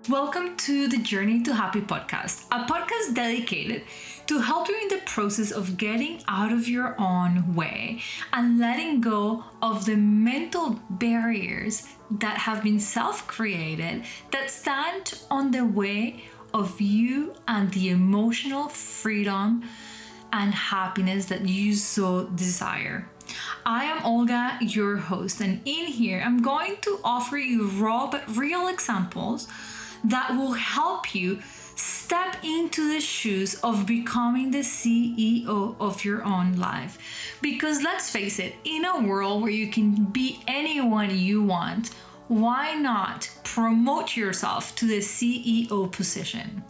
Welcome to the Journey to Happy podcast, a podcast dedicated to help you in the process of getting out of your own way and letting go of the mental barriers that have been self created that stand on the way of you and the emotional freedom and happiness that you so desire. I am Olga, your host, and in here I'm going to offer you raw but real examples that will help you step into the shoes of becoming the CEO of your own life. Because let's face it, in a world where you can be anyone you want, why not promote yourself to the CEO position?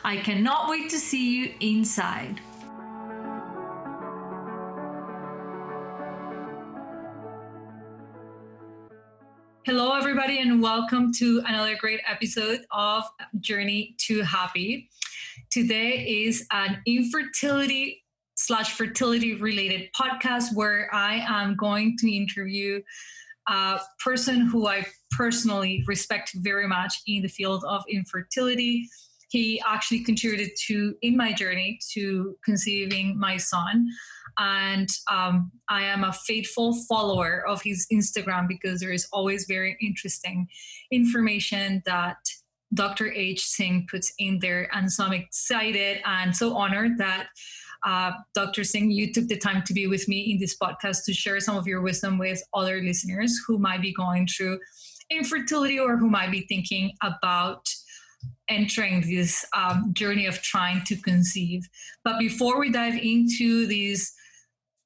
I cannot wait to see you inside. Hello, everybody, and welcome to another great episode of Journey to Happy. Today is an infertility slash fertility related podcast where I am going to interview a person who I personally respect very much in the field of infertility. He actually contributed in my journey to conceiving my son. And I am a faithful follower of his Instagram because there is always very interesting information that Dr. Singh puts in there. And so I'm excited and so honored that Dr. Singh, you took the time to be with me in this podcast to share some of your wisdom with other listeners who might be going through infertility or who might be thinking about entering this journey of trying to conceive. But before we dive into this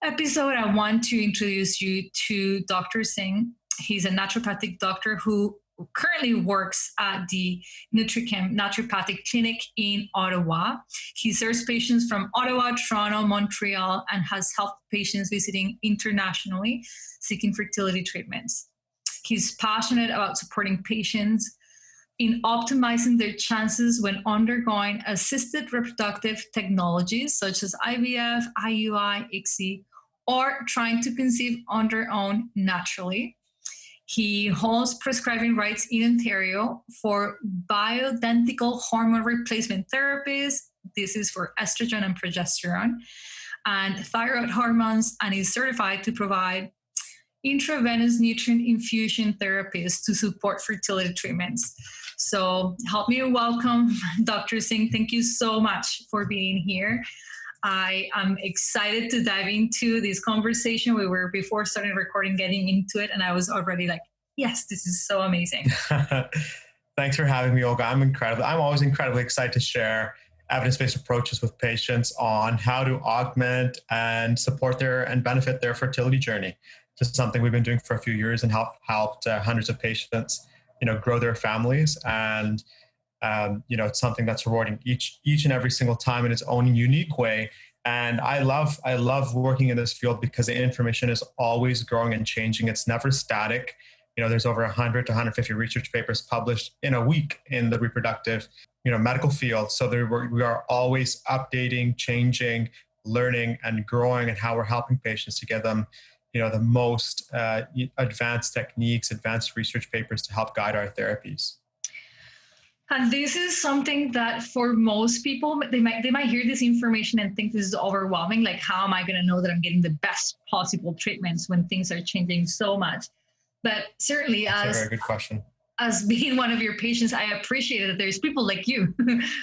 episode, I want to introduce you to Dr. Singh. He's a naturopathic doctor who currently works at the Nutrichem Naturopathic Clinic in Ottawa. He serves patients from Ottawa, Toronto, Montreal, and has helped patients visiting internationally seeking fertility treatments. He's passionate about supporting patients in optimizing their chances when undergoing assisted reproductive technologies such as IVF, IUI, ICSI, or trying to conceive on their own naturally. He holds prescribing rights in Ontario for bioidentical hormone replacement therapies. This is for estrogen and progesterone and thyroid hormones, and is certified to provide intravenous nutrient infusion therapies to support fertility treatments. So help me welcome Dr. Singh. Thank you so much for being here. I am excited to dive into this conversation. We were, before starting recording, getting into it, and I was already like, yes, this is so amazing. Thanks for having me, Olga. I'm always incredibly excited to share evidence-based approaches with patients on how to augment and support and benefit their fertility journey. This is something we've been doing for a few years and helped hundreds of patients, grow their families. And it's something that's rewarding each and every single time in its own unique way. And I love working in this field because the information is always growing and changing. It's never static. There's over 100 to 150 research papers published in a week in the reproductive, medical field. So we are always updating, changing, learning, and growing, and how we're helping patients to get them, the most advanced techniques, advanced research papers to help guide our therapies. And this is something that for most people, they might hear this information and think this is overwhelming. Like, how am I going to know that I'm getting the best possible treatments when things are changing so much? But certainly, That's a very good question. As being one of your patients, I appreciate that there's people like you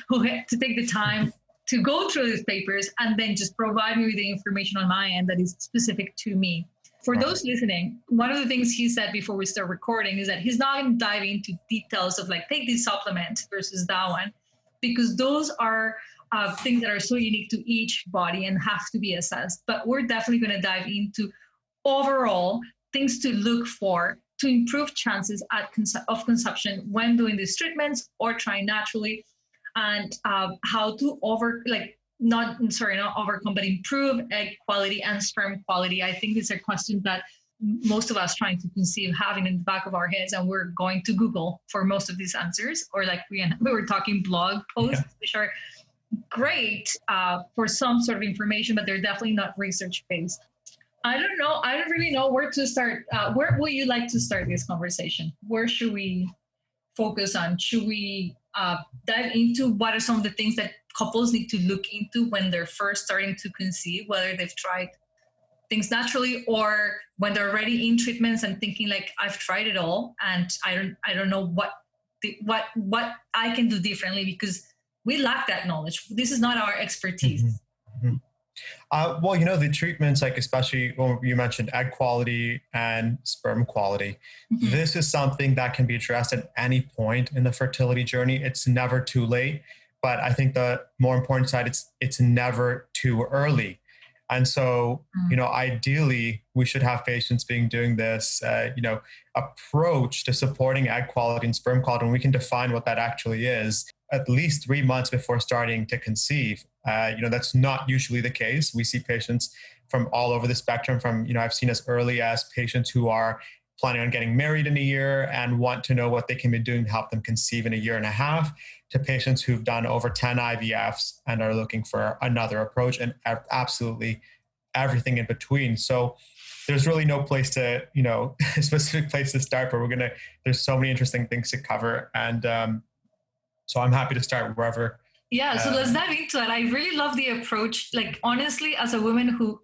who have to take the time to go through these papers and then just provide me with the information on my end that is specific to me. For those listening, one of the things he said before we start recording is that he's not going to dive into details of like, take this supplement versus that one, because those are things that are so unique to each body and have to be assessed. But we're definitely going to dive into overall things to look for to improve chances of conception when doing these treatments or trying naturally, and how to not overcome, but improve egg quality and sperm quality. I think these are questions that most of us trying to conceive having in the back of our heads, and we're going to Google for most of these answers, or like we were talking blog posts, which are great for some sort of information, but they're definitely not research based. I don't know. I don't really know where to start. Where would you like to start this conversation? Where should we focus on? Should we dive into what are some of the things that couples need to look into when they're first starting to conceive, whether they've tried things naturally or when they're already in treatments and thinking like, I've tried it all and I don't know what I can do differently, because we lack that knowledge. This is not our expertise. Mm-hmm. Mm-hmm. Well, the treatments, like especially when you mentioned egg quality and sperm quality, Mm-hmm. this is something that can be addressed at any point in the fertility journey. It's never too late, but I think the more important side, it's never too early. And so, ideally, we should have patients being doing this, approach to supporting egg quality and sperm quality, and we can define what that actually is at least 3 months before starting to conceive. That's not usually the case. We see patients from all over the spectrum from, I've seen as early as patients who are planning on getting married in a year and want to know what they can be doing to help them conceive in a year and a half, to patients who've done over 10 IVFs and are looking for another approach, and absolutely everything in between. So there's really no place to, a specific place to start, but there's so many interesting things to cover. And so I'm happy to start wherever. Yeah, so let's dive into that. I really love the approach. Like, honestly, as a woman who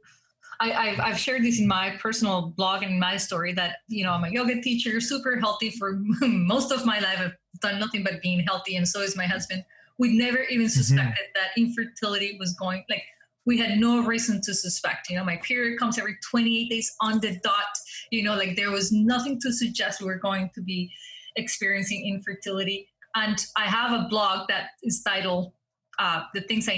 I've shared this in my personal blog and my story that, I'm a yoga teacher, super healthy for most of my life. I've done nothing but being healthy. And so is my husband. We never even suspected that infertility was going, like, we had no reason to suspect. My period comes every 28 days on the dot. Like, there was nothing to suggest we were going to be experiencing infertility. And I have a blog that is titled "The Things I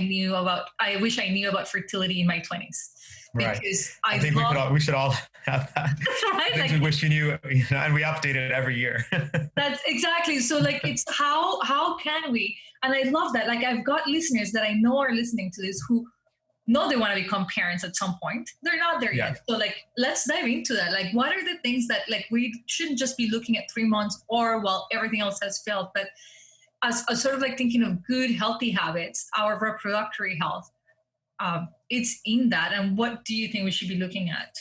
Wish I Knew About Fertility in My 20s." Because right. I think we should all have that. Right? Things we wish you knew, and we update it every year. That's exactly. So, like, it's how can we? And I love that. Like, I've got listeners that I know are listening to this who know they want to become parents at some point. They're not there yet. So, like, let's dive into that. Like, what are the things that, like, we shouldn't just be looking at 3 months or while everything else has failed, but as sort of like thinking of good, healthy habits, our reproductive health, it's in that. And what do you think we should be looking at?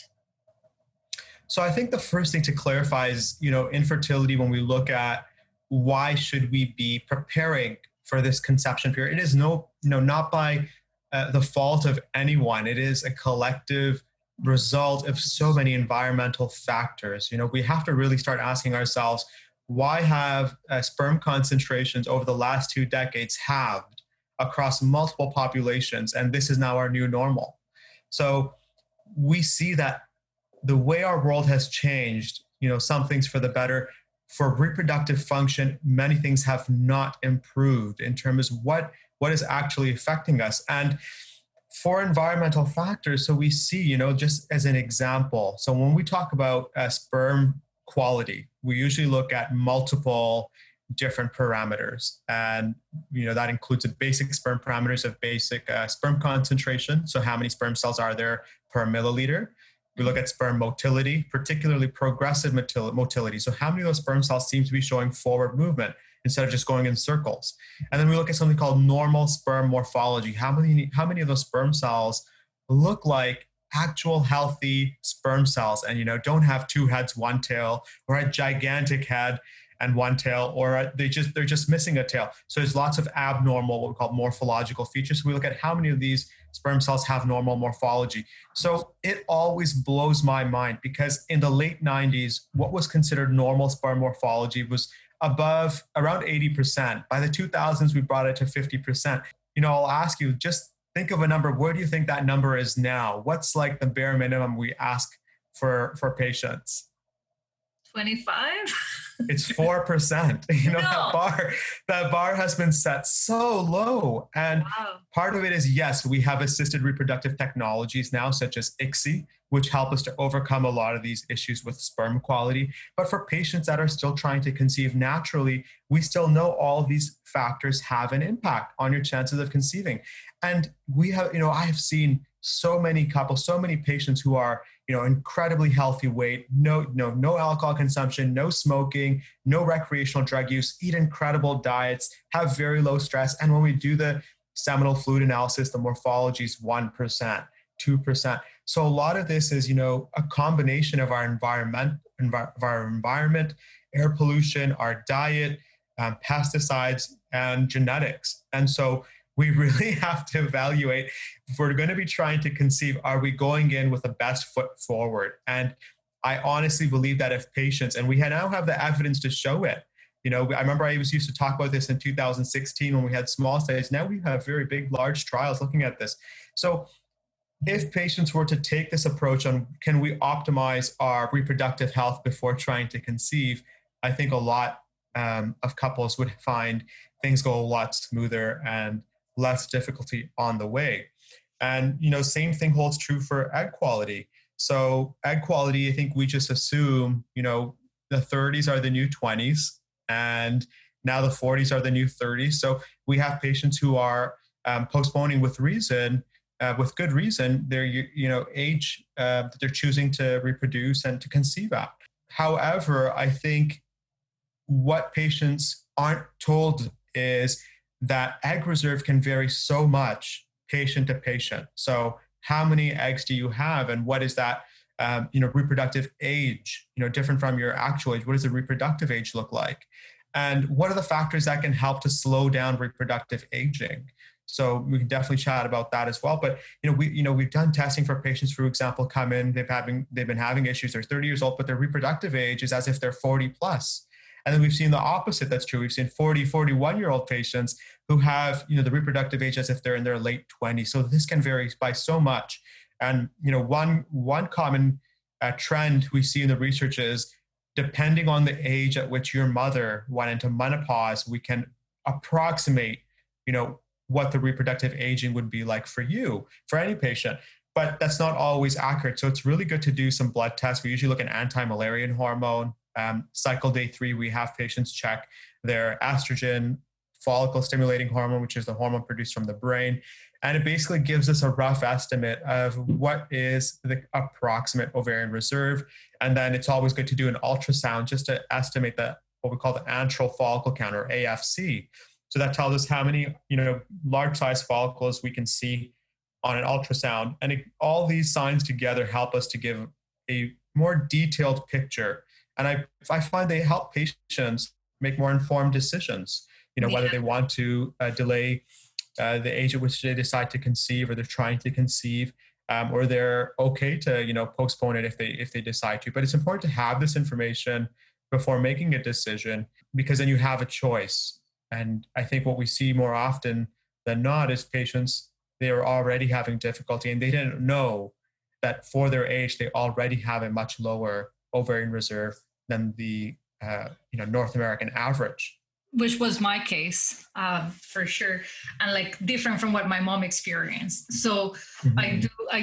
So I think the first thing to clarify is, infertility, when we look at why should we be preparing for this conception period, it is not by the fault of anyone. It is a collective result of so many environmental factors. We have to really start asking ourselves, why have sperm concentrations over the last 2 decades halved across multiple populations? And this is now our new normal. So we see that the way our world has changed, some things for the better. For reproductive function, many things have not improved in terms of what is actually affecting us. And for environmental factors, so we see, just as an example, so when we talk about sperm quality, we usually look at multiple different parameters. And, that includes the basic sperm parameters of basic sperm concentration. So how many sperm cells are there per milliliter? We look at sperm motility, particularly progressive motility. So how many of those sperm cells seem to be showing forward movement instead of just going in circles? And then we look at something called normal sperm morphology. How many of those sperm cells look like actual healthy sperm cells and, don't have 2 heads, 1 tail, or a gigantic head and 1 tail, or they're just missing a tail. So there's lots of abnormal, what we call morphological features. So we look at how many of these sperm cells have normal morphology. So it always blows my mind, because in the late 90s, what was considered normal sperm morphology was above around 80%. By the 2000s, we brought it to 50%. I'll ask you, just think of a number. Where do you think that number is now? What's like the bare minimum we ask for patients? 25? It's 4%. That bar has been set so low. And part of it is, yes, we have assisted reproductive technologies now, such as ICSI, which help us to overcome a lot of these issues with sperm quality. But for patients that are still trying to conceive naturally, we still know all of these factors have an impact on your chances of conceiving. And we have, I have seen so many couples, so many patients who are, incredibly healthy weight, no alcohol consumption, no smoking, no recreational drug use, eat incredible diets, have very low stress. And when we do the seminal fluid analysis, the morphology is 1%, 2%. So a lot of this is, a combination of our environment, air pollution, our diet, pesticides, and genetics. And so we really have to evaluate if we're going to be trying to conceive, are we going in with the best foot forward? And I honestly believe that if patients, and we now have the evidence to show it, I remember I used to talk about this in 2016 when we had small studies. Now we have very big, large trials looking at this. So if patients were to take this approach on, can we optimize our reproductive health before trying to conceive, I think a lot of couples would find things go a lot smoother and less difficulty on the way. And, same thing holds true for egg quality. So egg quality, I think we just assume, the 30s are the new 20s, and now the 40s are the new 30s. So we have patients who are postponing with reason, with good reason, their age that they're choosing to reproduce and to conceive at. However, I think what patients aren't told is that egg reserve can vary so much patient to patient. So how many eggs do you have, and what is that reproductive age, different from your actual age? What does the reproductive age look like? And what are the factors that can help to slow down reproductive aging? So we can definitely chat about that as well. But we've done testing for patients, for example, come in, they've been having issues. They're 30 years old, but their reproductive age is as if they're 40 plus. And then we've seen the opposite. That's true. We've seen 40, 41-year-old patients who have the reproductive age as if they're in their late 20s. So this can vary by so much. And one common trend we see in the research is, depending on the age at which your mother went into menopause, we can approximate what the reproductive aging would be like for you, for any patient. But that's not always accurate. So it's really good to do some blood tests. We usually look at anti-Müllerian hormone. Cycle day 3, we have patients check their estrogen, follicle stimulating hormone, which is the hormone produced from the brain. And it basically gives us a rough estimate of what is the approximate ovarian reserve. And then it's always good to do an ultrasound just to estimate what we call the antral follicle count, or AFC. So that tells us how many, large size follicles we can see on an ultrasound. And all these signs together help us to give a more detailed picture. And I find they help patients make more informed decisions, whether they want to delay the age at which they decide to conceive, or they're trying to conceive, or they're okay to, postpone it if they decide to. But it's important to have this information before making a decision, because then you have a choice. And I think what we see more often than not is patients, they are already having difficulty, and they didn't know that for their age, they already have a much lower ovarian reserve than the North American average. Which was my case, for sure, and different from what my mom experienced. So I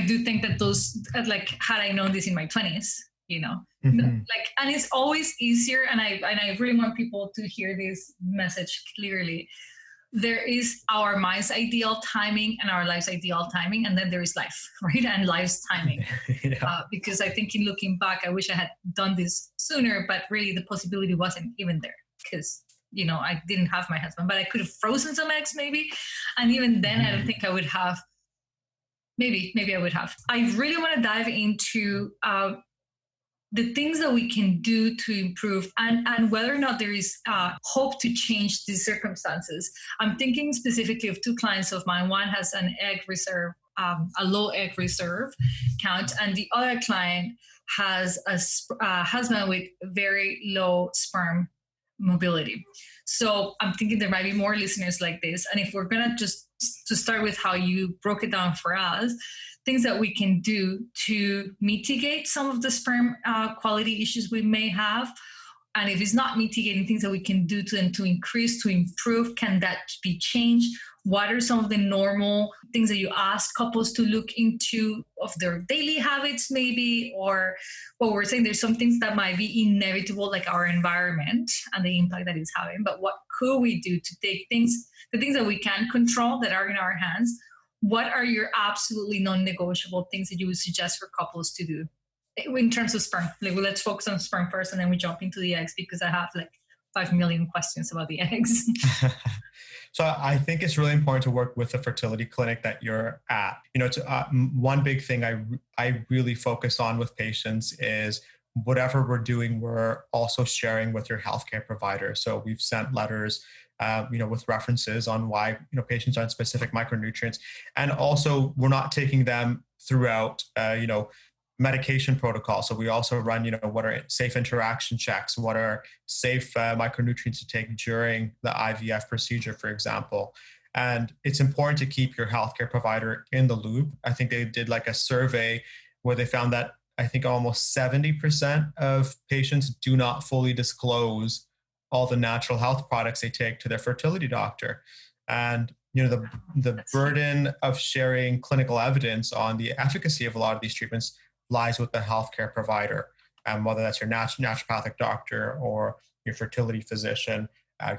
do think that those, had I known this in my 20s, and it's always easier. And I really want people to hear this message clearly. There is our mind's ideal timing and our life's ideal timing, and then there is life, right? And life's timing. Yeah. Because I think in looking back, I wish I had done this sooner, but really the possibility wasn't even there, because I didn't have my husband, but I could have frozen some eggs maybe. And even then, I don't think I would have. Maybe I would have. I really want to dive into the things that we can do to improve, and whether or not there is hope to change these circumstances. I'm thinking specifically of 2 clients of mine. One has an egg reserve, a low egg reserve count, and the other client has a husband with very low sperm mobility. So I'm thinking there might be more listeners like this. And if we're going to just to start with how you broke it down for us, things that we can do to mitigate some of the sperm quality issues we may have. And if it's not mitigating, things that we can do to increase, to improve, can that be changed? What are some of the normal things that you ask couples to look into of their daily habits maybe? Or what we're saying, there's some things that might be inevitable, like our environment and the impact that it's having. But what could we do to take the things that we can control, that are in our hands? What are your absolutely non-negotiable things that you would suggest for couples to do in terms of sperm? Let's focus on sperm first, and then we jump into the eggs, because I have 5 million questions about the eggs. So I think it's really important to work with the fertility clinic that you're at. One big thing I really focus on with patients is whatever we're doing, we're also sharing with your healthcare provider. So we've sent letters, with references on why, patients are on specific micronutrients. And also we're not taking them throughout, medication protocol. So we also run, what are safe interaction checks, what are safe micronutrients to take during the IVF procedure, for example. And it's important to keep your healthcare provider in the loop. I think they did like a survey where they found that I think almost 70% of patients do not fully disclose all the natural health products they take to their fertility doctor. And the burden of sharing clinical evidence on the efficacy of a lot of these treatments lies with the healthcare provider, whether that's your naturopathic doctor or your fertility physician,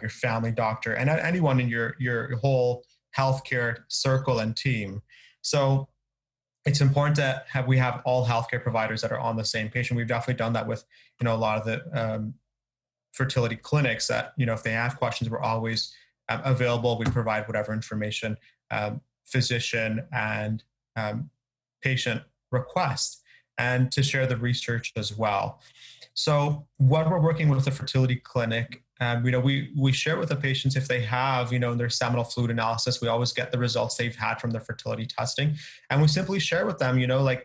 your family doctor, and anyone in your whole healthcare circle and team. So it's important to we have all healthcare providers that are on the same page. And we've definitely done that with, a lot of the fertility clinics that, if they have questions, we're always available. We provide whatever information physician and patient request, and to share the research as well. So when we're working with the fertility clinic, we share with the patients if they have, their seminal fluid analysis, we always get the results they've had from their fertility testing. And we simply share with them,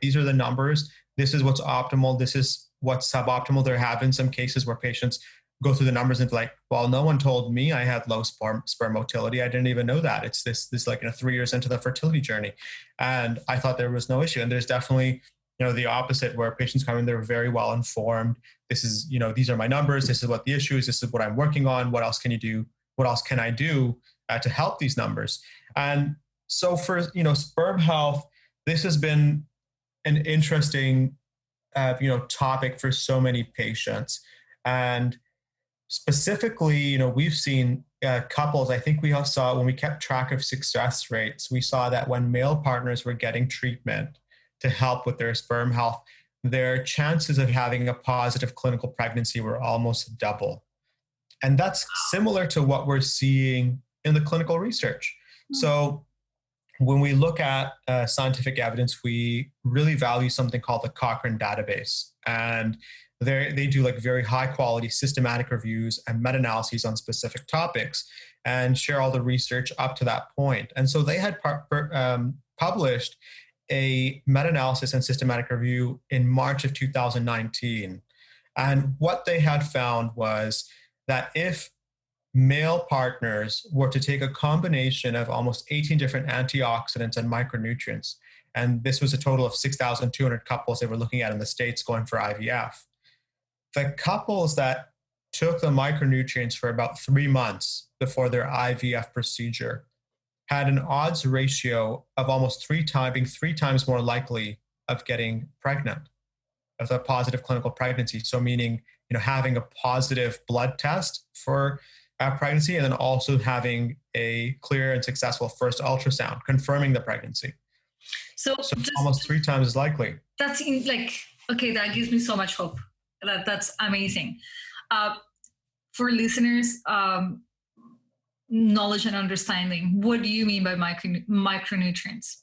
these are the numbers, this is what's optimal, this is what's suboptimal. There have been some cases where patients go through the numbers and like, well, no one told me I had low sperm motility. I didn't even know that. It's this like 3 years into the fertility journey. And I thought there was no issue. And there's definitely, the opposite, where patients come in, they're very well informed. This is, these are my numbers. This is what the issue is. This is what I'm working on. What else can you do? What else can I do to help these numbers? And so for, sperm health, this has been an interesting, topic for so many patients. And specifically, we've seen couples, I think we all saw when we kept track of success rates, we saw that when male partners were getting treatment to help with their sperm health, their chances of having a positive clinical pregnancy were almost double. And that's similar to what we're seeing in the clinical research. So when we look at scientific evidence, we really value something called the Cochrane database. And they do like very high quality systematic reviews and meta-analyses on specific topics and share all the research up to that point. And so they had published a meta-analysis and systematic review in March of 2019. And what they had found was that if male partners were to take a combination of almost 18 different antioxidants and micronutrients, and this was a total of 6,200 couples they were looking at in the States going for IVF, the couples that took the micronutrients for about 3 months before their IVF procedure had an odds ratio of almost being three times more likely of getting pregnant, of a positive clinical pregnancy. So meaning, having a positive blood test for pregnancy, and then also having a clear and successful first ultrasound confirming the pregnancy. So almost 3 times as likely. That's okay, that gives me so much hope. That's amazing. For listeners, knowledge and understanding, what do you mean by micronutrients?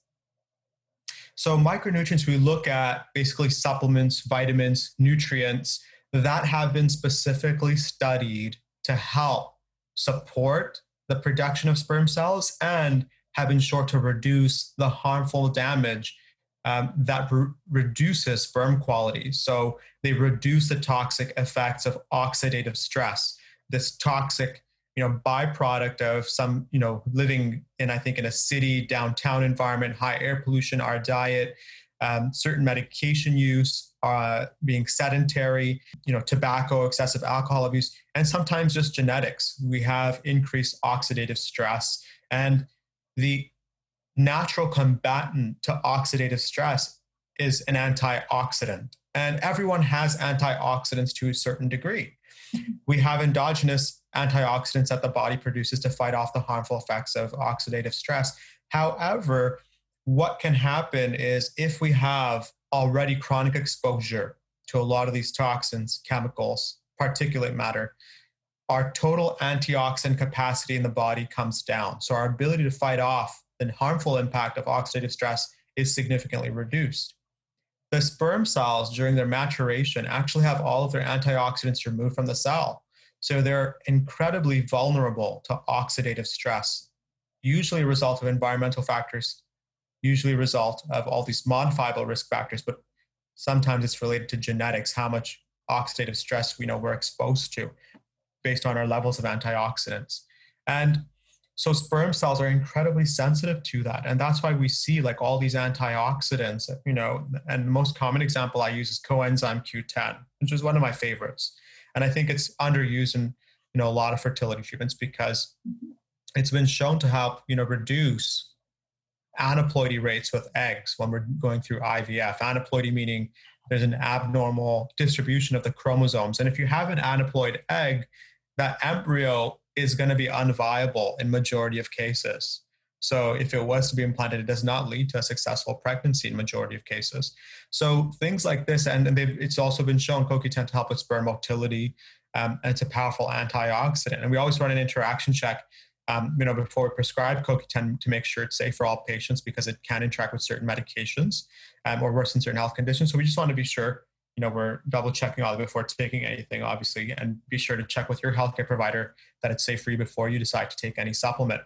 So micronutrients, we look at basically supplements, vitamins, nutrients that have been specifically studied to help support the production of sperm cells and have been shown to reduce the harmful damage that reduces sperm quality. So they reduce the toxic effects of oxidative stress, this toxic byproduct of some, living in, I think, in a city, downtown environment, high air pollution, our diet, certain medication use, being sedentary, tobacco, excessive alcohol abuse, and sometimes just genetics. We have increased oxidative stress, and the natural combatant to oxidative stress is an antioxidant. And everyone has antioxidants to a certain degree. We have endogenous antioxidants that the body produces to fight off the harmful effects of oxidative stress. However, what can happen is if we have already chronic exposure to a lot of these toxins, chemicals, particulate matter, our total antioxidant capacity in the body comes down. So our ability to fight off the harmful impact of oxidative stress is significantly reduced. the sperm cells during their maturation actually have all of their antioxidants removed from the cell. So they're incredibly vulnerable to oxidative stress, usually a result of environmental factors, usually a result of all these modifiable risk factors, but sometimes it's related to genetics, how much oxidative stress we know we're exposed to based on our levels of antioxidants. And so sperm cells are incredibly sensitive to that. And that's why we see like all these antioxidants, and the most common example I use is coenzyme Q10, which is one of my favorites. And I think it's underused in, a lot of fertility treatments because it's been shown to help, reduce aneuploidy rates with eggs when we're going through IVF. Aneuploidy meaning there's an abnormal distribution of the chromosomes. And if you have an aneuploid egg, that embryo is going to be unviable in majority of cases. So if it was to be implanted, it does not lead to a successful pregnancy in majority of cases. So things like this, and it's also been shown CoQ10 to help with sperm motility, and it's a powerful antioxidant. And we always run an interaction check before we prescribe CoQ10 to make sure it's safe for all patients because it can interact with certain medications or worsen certain health conditions. So we just want to be sure, we're double checking all before taking anything, obviously, and be sure to check with your healthcare provider that it's safe for you before you decide to take any supplement.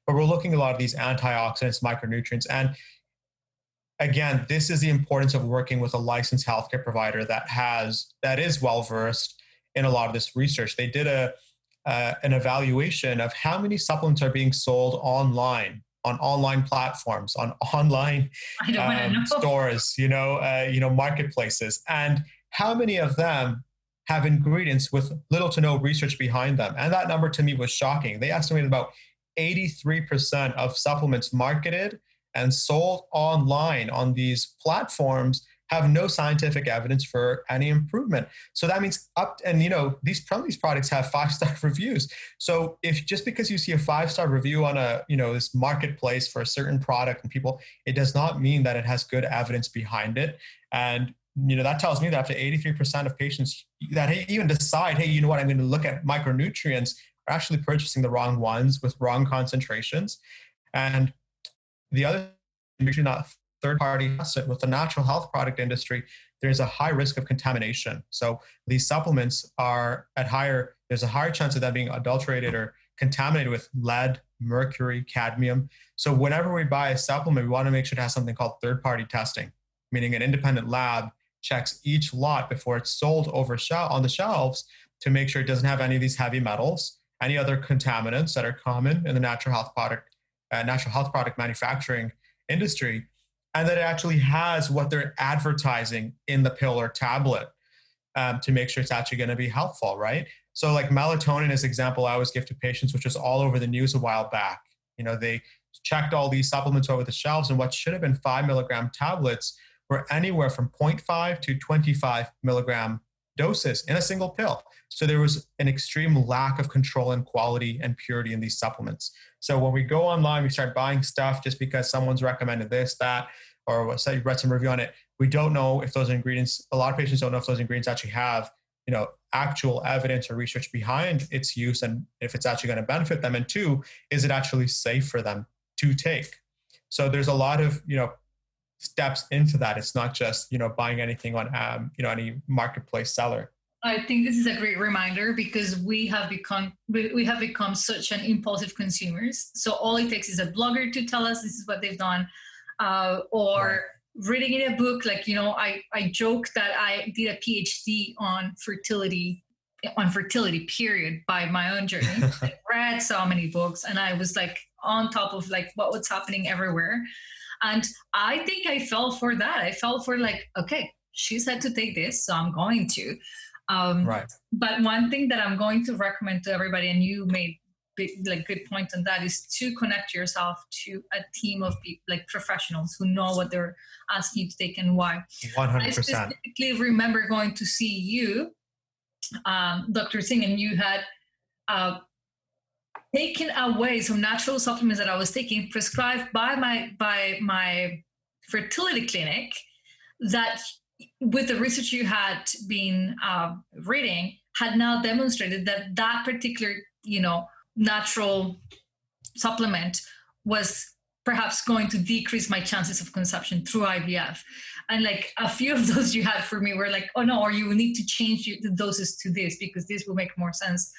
But we're looking at a lot of these antioxidants, micronutrients, and again, this is the importance of working with a licensed healthcare provider that is well versed in a lot of this research. They did an evaluation of how many supplements are being sold online on online platforms, on online stores, marketplaces, and how many of them have ingredients with little to no research behind them. And that number to me was shocking. They estimated about 83% of supplements marketed and sold online on these platforms have no scientific evidence for any improvement. So that means some of these products have 5-star reviews. So if just because you see a 5-star review on this marketplace for a certain product and people, it does not mean that it has good evidence behind it. And that tells me that up to 83% of patients that even decide, hey, you know what, I'm going to look at micronutrients, are actually purchasing the wrong ones with wrong concentrations. And the other, usually not third-party asset with the natural health product industry, there's a high risk of contamination. So these supplements there's a higher chance of them being adulterated or contaminated with lead, mercury, cadmium. So whenever we buy a supplement, we want to make sure it has something called third-party testing, meaning an independent lab checks each lot before it's sold on the shelves to make sure it doesn't have any of these heavy metals, any other contaminants that are common in the natural health product manufacturing industry, and that it actually has what they're advertising in the pill or tablet to make sure it's actually going to be helpful, right? So like melatonin is an example I always give to patients, which was all over the news a while back. They checked all these supplements over the shelves, and what should have been 5-milligram tablets were anywhere from 0.5 to 25 milligram doses in a single pill. So there was an extreme lack of control and quality and purity in these supplements. So when we go online, we start buying stuff just because someone's recommended this, that, or say you read some review on it. We don't know if those ingredients, a lot of patients don't know if those ingredients actually have, actual evidence or research behind its use and if it's actually going to benefit them. And two, is it actually safe for them to take? So there's a lot of, steps into that. It's not just, buying anything on, any marketplace seller. I think this is a great reminder because we have become such an impulsive consumers. So all it takes is a blogger to tell us this is what they've done, or reading in a book. Like, I joke that I did a PhD on fertility period by my own journey. I read so many books and I was like on top of like what's happening everywhere. And I think I fell for that. I fell for like, okay, she said to take this, so I'm going to. But one thing that I'm going to recommend to everybody, and you made good points on that, is to connect yourself to a team of people, like professionals who know what they're asking you to take and why. 100%. I specifically remember going to see you, Dr. Singh, and you had taken away some natural supplements that I was taking, prescribed by my fertility clinic, that with the research you had been reading, had now demonstrated that particular, natural supplement was perhaps going to decrease my chances of conception through IVF. And like a few of those you had for me were like, oh no, or you need to change the doses to this because this will make more sense.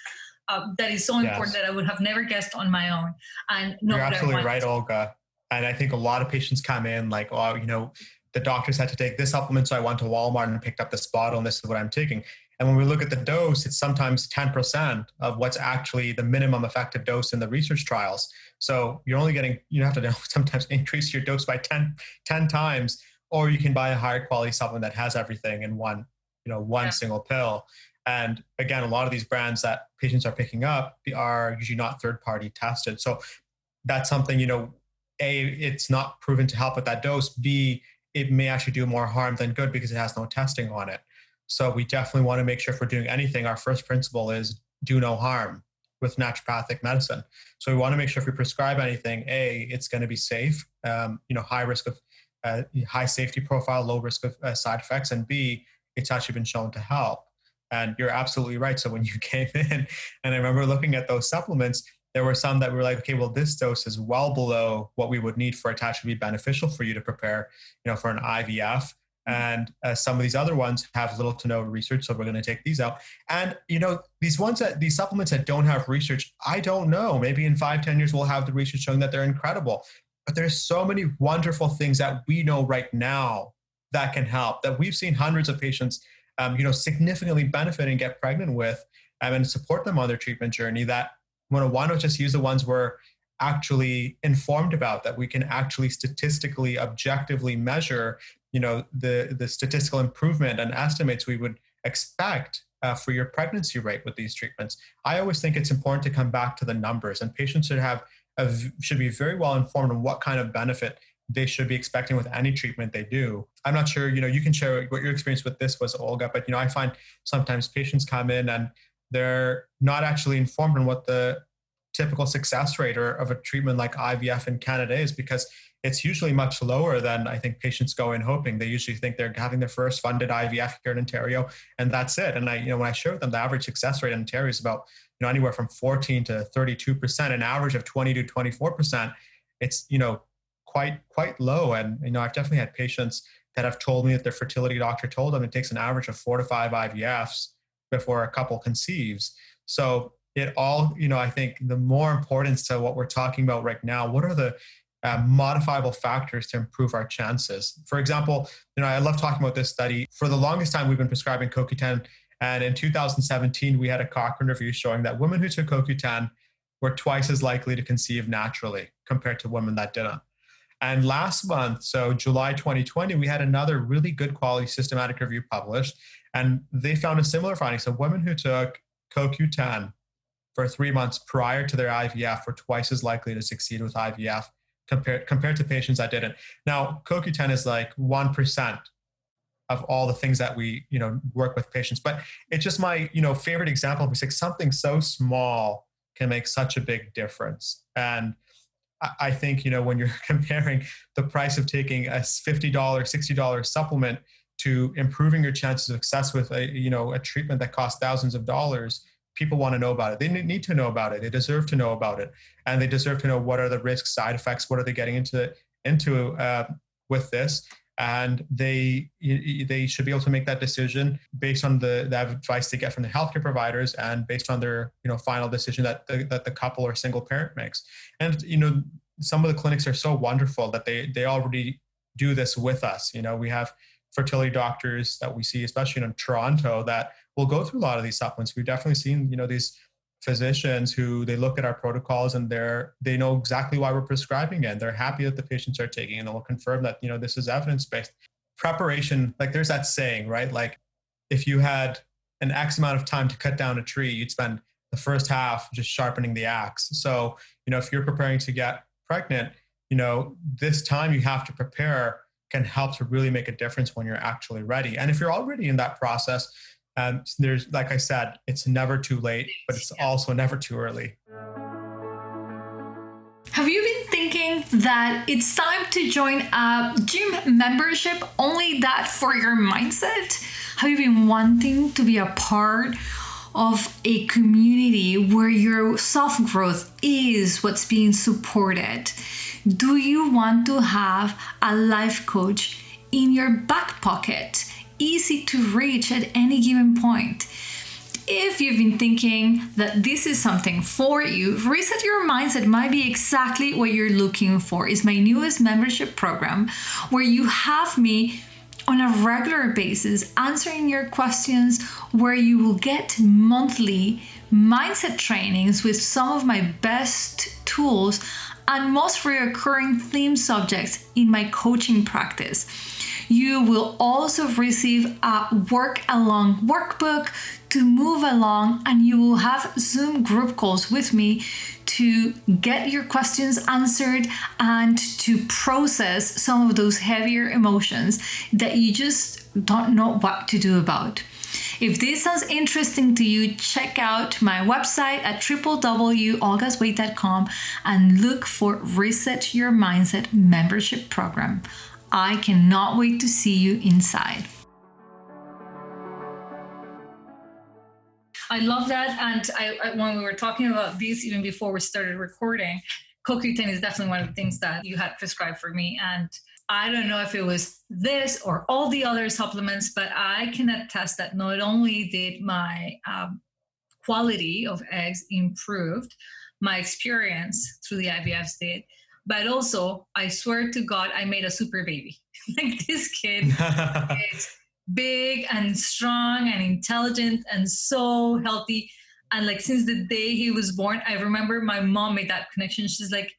That is so important Yes. that I would have never guessed on my own. And no, You're that I absolutely wanted right, to. Olga. And I think a lot of patients come in like, oh, the doctors had to take this supplement, so I went to Walmart and picked up this bottle, and this is what I'm taking. And when we look at the dose, it's sometimes 10% of what's actually the minimum effective dose in the research trials. So you're only getting, you have to sometimes increase your dose by 10 times, or you can buy a higher quality supplement that has everything in one Yeah. single pill. And again, a lot of these brands that patients are picking up are usually not third party tested. So that's something, A, it's not proven to help with that dose. B, it may actually do more harm than good because it has no testing on it. So we definitely want to make sure if we're doing anything, our first principle is do no harm with naturopathic medicine. So we want to make sure if we prescribe anything, A, it's going to be safe, high risk of high safety profile, low risk of side effects, and B, it's actually been shown to help. And you're absolutely right. So when you came in, and I remember looking at those supplements, there were some that were like, okay, well, this dose is well below what we would need for it to actually be beneficial for you to prepare, for an IVF. And some of these other ones have little to no research, so we're going to take these out. And these supplements that don't have research, I don't know. Maybe in 5-10 years we'll have the research showing that they're incredible. But there's so many wonderful things that we know right now that can help. That we've seen hundreds of patients, significantly benefit and get pregnant with, and support them on their treatment journey. That why not just use the ones we're actually informed about, that we can actually statistically, objectively measure, the statistical improvement and estimates we would expect for your pregnancy rate with these treatments. I always think it's important to come back to the numbers, and patients should be very well informed on what kind of benefit they should be expecting with any treatment they do. I'm not sure, you can share what your experience with this was, Olga, but, I find sometimes patients come in and they're not actually informed on what the typical success rate of a treatment like IVF in Canada is, because it's usually much lower than I think patients go in hoping. They usually think they're having their first funded IVF here in Ontario, and that's it. And when I share with them, the average success rate in Ontario is about, anywhere from 14 to 32%, an average of 20 to 24%. It's, quite low. And, I've definitely had patients that have told me that their fertility doctor told them it takes an average of 4 to 5 IVFs before a couple conceives. So it all, I think the more importance to what we're talking about right now, what are the modifiable factors to improve our chances? For example, I love talking about this study. For the longest time, we've been prescribing CoQ10. And in 2017, we had a Cochrane review showing that women who took CoQ10 were twice as likely to conceive naturally compared to women that didn't. And last month, so July 2020, we had another really good quality systematic review published, and they found a similar finding. So women who took CoQ10 for 3 months prior to their IVF were twice as likely to succeed with IVF compared to patients that didn't. Now, CoQ10 is like 1% of all the things that we, work with patients, but it's just my, favorite example of like something so small can make such a big difference. And I think, when you're comparing the price of taking a $50, $60 supplement to improving your chances of success with a treatment that costs thousands of dollars, people want to know about it. They need to know about it. They deserve to know about it. And they deserve to know what are the risks, side effects, what are they getting into with this. And they should be able to make that decision based on the advice they get from the healthcare providers and based on their final decision that the couple or single parent makes. And some of the clinics are so wonderful that they already do this with us. We have fertility doctors that we see, especially in Toronto, that will go through a lot of these supplements. We've definitely seen these physicians who they look at our protocols and they know exactly why we're prescribing it. And they're happy that the patients are taking it, and they'll confirm that, this is evidence-based. Preparation, like there's that saying, right? Like if you had an X amount of time to cut down a tree, you'd spend the first half just sharpening the axe. So, if you're preparing to get pregnant, this time you have to prepare can help to really make a difference when you're actually ready. And if you're already in that process, there's, like I said, it's never too late, but it's also never too early. Have you been thinking that it's time to join a gym membership, only that for your mindset? Have you been wanting to be a part of a community where your self-growth is what's being supported? Do you want to have a life coach in your back pocket, easy to reach at any given point? If you've been thinking that this is something for you, Reset Your Mindset might be exactly what you're looking for. It's my newest membership program where you have me on a regular basis answering your questions, where you will get monthly mindset trainings with some of my best tools and most recurring theme subjects in my coaching practice. You will also receive a work along workbook to move along, and you will have Zoom group calls with me to get your questions answered and to process some of those heavier emotions that you just don't know what to do about. If this sounds interesting to you, check out my website at www.olgaswait.com and look for Reset Your Mindset membership program. I cannot wait to see you inside. I love that. And I when we were talking about this, even before we started recording, CoQ10 is definitely one of the things that you had prescribed for me. And I don't know if it was this or all the other supplements, but I can attest that not only did my quality of eggs improved, my experience through the IVFs did, but also, I swear to God, I made a super baby. Like, this kid is big and strong and intelligent and so healthy. And like, since the day he was born, I remember my mom made that connection. She's like,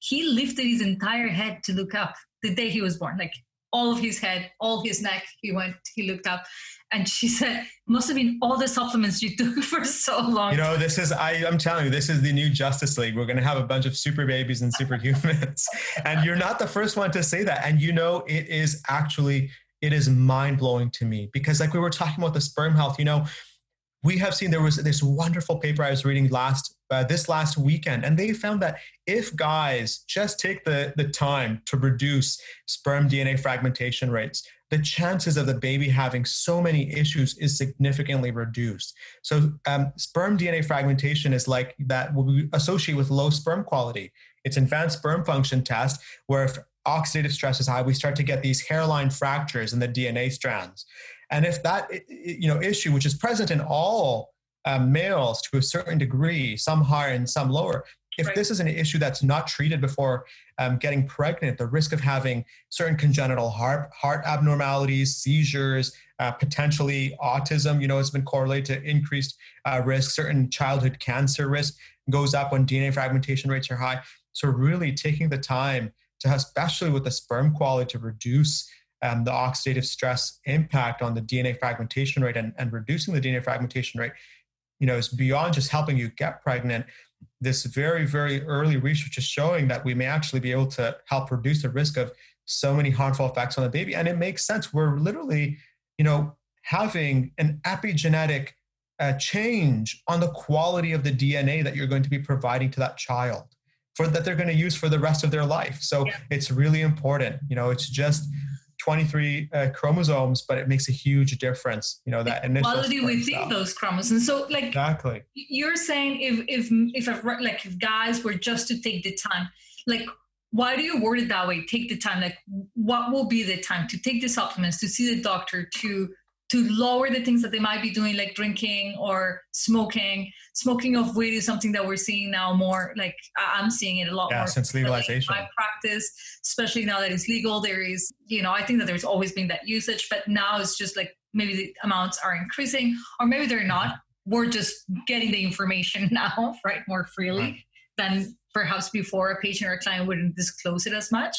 he lifted his entire head to look up the day he was born. Like, all of his head, all his neck, he looked up. And she said, must have been all the supplements you took for so long. You know, I'm telling you, this is the new Justice League. We're going to have a bunch of super babies and superhumans. And you're not the first one to say that. And you know, it is mind blowing to me, because like we were talking about the sperm health, you know, we have seen, there was this wonderful paper I was reading this last weekend, and they found that if guys just take the time to reduce sperm DNA fragmentation rates, the chances of the baby having so many issues is significantly reduced. So sperm DNA fragmentation is like that we associate with low sperm quality. It's an advanced sperm function test where if oxidative stress is high, we start to get these hairline fractures in the DNA strands. And if that issue, which is present in all males to a certain degree, some higher and some lower, if this is an issue that's not treated before getting pregnant, the risk of having certain congenital heart abnormalities, seizures, potentially autism, has been correlated to increased risk. Certain childhood cancer risk goes up when DNA fragmentation rates are high. So really taking the time to, especially with the sperm quality, to reduce the oxidative stress impact on the DNA fragmentation rate and reducing the DNA fragmentation rate, is beyond just helping you get pregnant. This very, very early research is showing that we may actually be able to help reduce the risk of so many harmful effects on the baby. And it makes sense. We're literally, having an epigenetic change on the quality of the DNA that you're going to be providing to that child, that they're going to use for the rest of their life. So It's really important. It's just 23 chromosomes, but it makes a huge difference. That initial quality within those chromosomes. So, like, exactly, you're saying if guys were just to take the time, like, why do you word it that way? Take the time. Like, what will be the time to take the supplements, to see the doctor, to lower the things that they might be doing, like drinking or smoking. Smoking of weed is something that we're seeing now more. Like, I'm seeing it a lot more since legalization. In my practice, especially now that it's legal. There is, I think that there's always been that usage, but now it's just like maybe the amounts are increasing, or maybe they're not. We're just getting the information now, right, more freely than perhaps before a patient or a client wouldn't disclose it as much.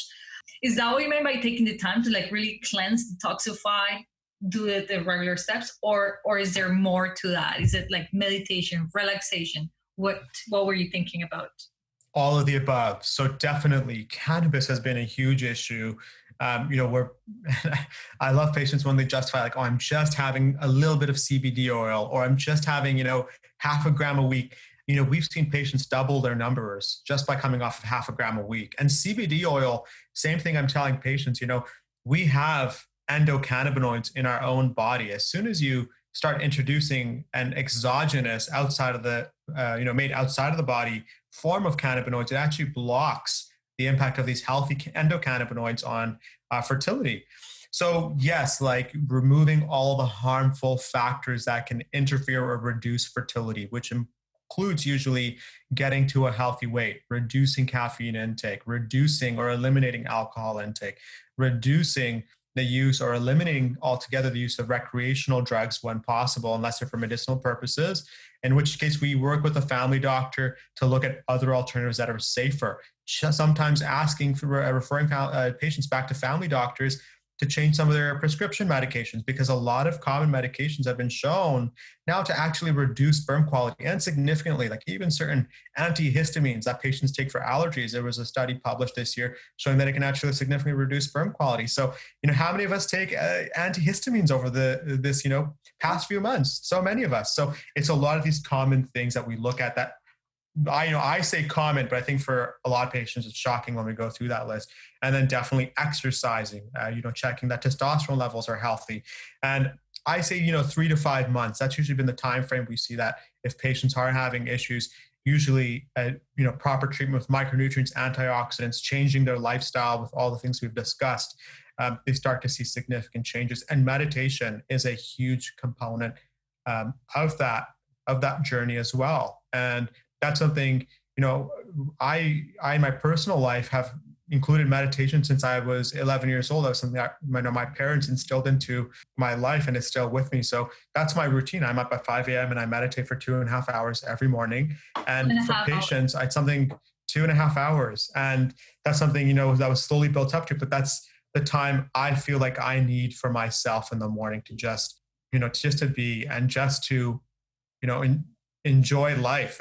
Is that what you mean by taking the time to like really cleanse, detoxify, do it the regular steps, or is there more to that? Is it like meditation, relaxation? What were you thinking about? All of the above. So definitely cannabis has been a huge issue. Where I love patients when they justify like, oh, I'm just having a little bit of CBD oil, or I'm just having, half a gram a week. We've seen patients double their numbers just by coming off of half a gram a week. And CBD oil, same thing I'm telling patients, we have endocannabinoids in our own body. As soon as you start introducing an exogenous outside of the, made outside of the body form of cannabinoids, it actually blocks the impact of these healthy endocannabinoids on fertility. So yes, like removing all the harmful factors that can interfere or reduce fertility, which includes usually getting to a healthy weight, reducing caffeine intake, reducing or eliminating alcohol intake, reducing the use or eliminating altogether the use of recreational drugs when possible, unless they're for medicinal purposes, in which case we work with a family doctor to look at other alternatives that are safer. Sometimes asking for referring patients back to family doctors to change some of their prescription medications, because a lot of common medications have been shown now to actually reduce sperm quality and significantly, like even certain antihistamines that patients take for allergies. There was a study published this year showing that it can actually significantly reduce sperm quality. So, how many of us take antihistamines over this past few months? So many of us. So it's a lot of these common things that we look at that I say common, but I think for a lot of patients, it's shocking when we go through that list. And then definitely exercising, checking that testosterone levels are healthy. And I say, 3 to 5 months. That's usually been the time frame we see that if patients are having issues, usually, proper treatment with micronutrients, antioxidants, changing their lifestyle with all the things we've discussed, they start to see significant changes. And meditation is a huge component of that journey as well. And that's something, I in my personal life have included meditation since I was 11 years old. That was something that my parents instilled into my life, and it's still with me. So that's my routine. I'm up at 5 a.m. and I meditate for 2.5 hours every morning. And for patients, it's something 2.5 hours. And that's something, that was slowly built up to, but that's the time I feel like I need for myself in the morning to just, just to be, and just to, enjoy life.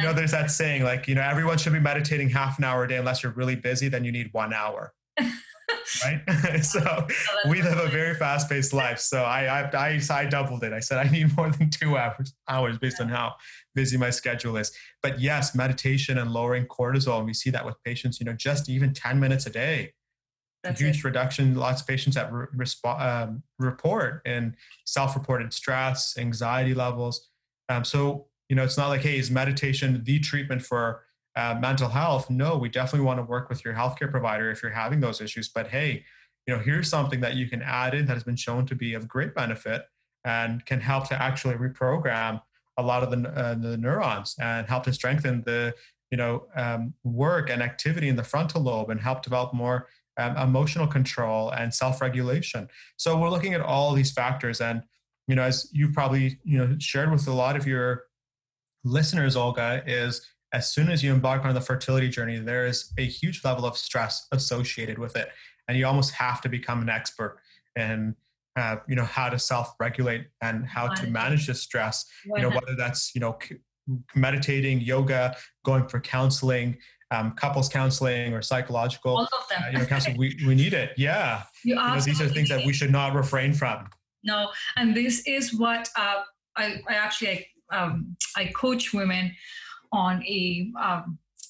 There's that saying, like, everyone should be meditating half an hour a day. Unless you're really busy, then you need 1 hour. Right? So we live a very fast-paced life. So I doubled it. I said I need more than 2 hours based on how busy my schedule is. But yes, meditation and lowering cortisol. And we see that with patients, just even 10 minutes a day. That's a huge reduction. Lots of patients that report in self-reported stress, anxiety levels. So, it's not like, hey, is meditation the treatment for mental health? No, we definitely want to work with your healthcare provider if you're having those issues. But hey, here's something that you can add in that has been shown to be of great benefit and can help to actually reprogram a lot of the neurons and help to strengthen the, work and activity in the frontal lobe and help develop more emotional control and self-regulation. So we're looking at all these factors. And as you probably, shared with a lot of your listeners, Olga, is as soon as you embark on the fertility journey, there is a huge level of stress associated with it. And you almost have to become an expert in, how to self-regulate and how to manage the stress, whether that's, meditating, yoga, going for counseling, couples counseling, or psychological all of them. Counseling. We need it. Yeah. These are things that we should not refrain from. No, and this is what I coach women on a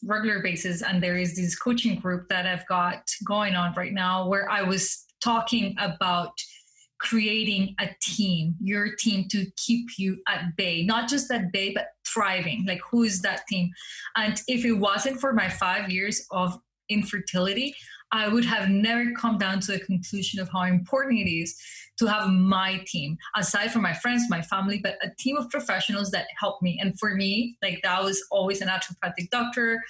regular basis, and there is this coaching group that I've got going on right now where I was talking about creating a team, your team, to keep you at bay, not just at bay, but thriving. Like, who is that team? And if it wasn't for my 5 years of infertility, I would have never come down to the conclusion of how important it is to have my team, aside from my friends, my family, but a team of professionals that help me. And for me, like, that was always a naturopathic doctor,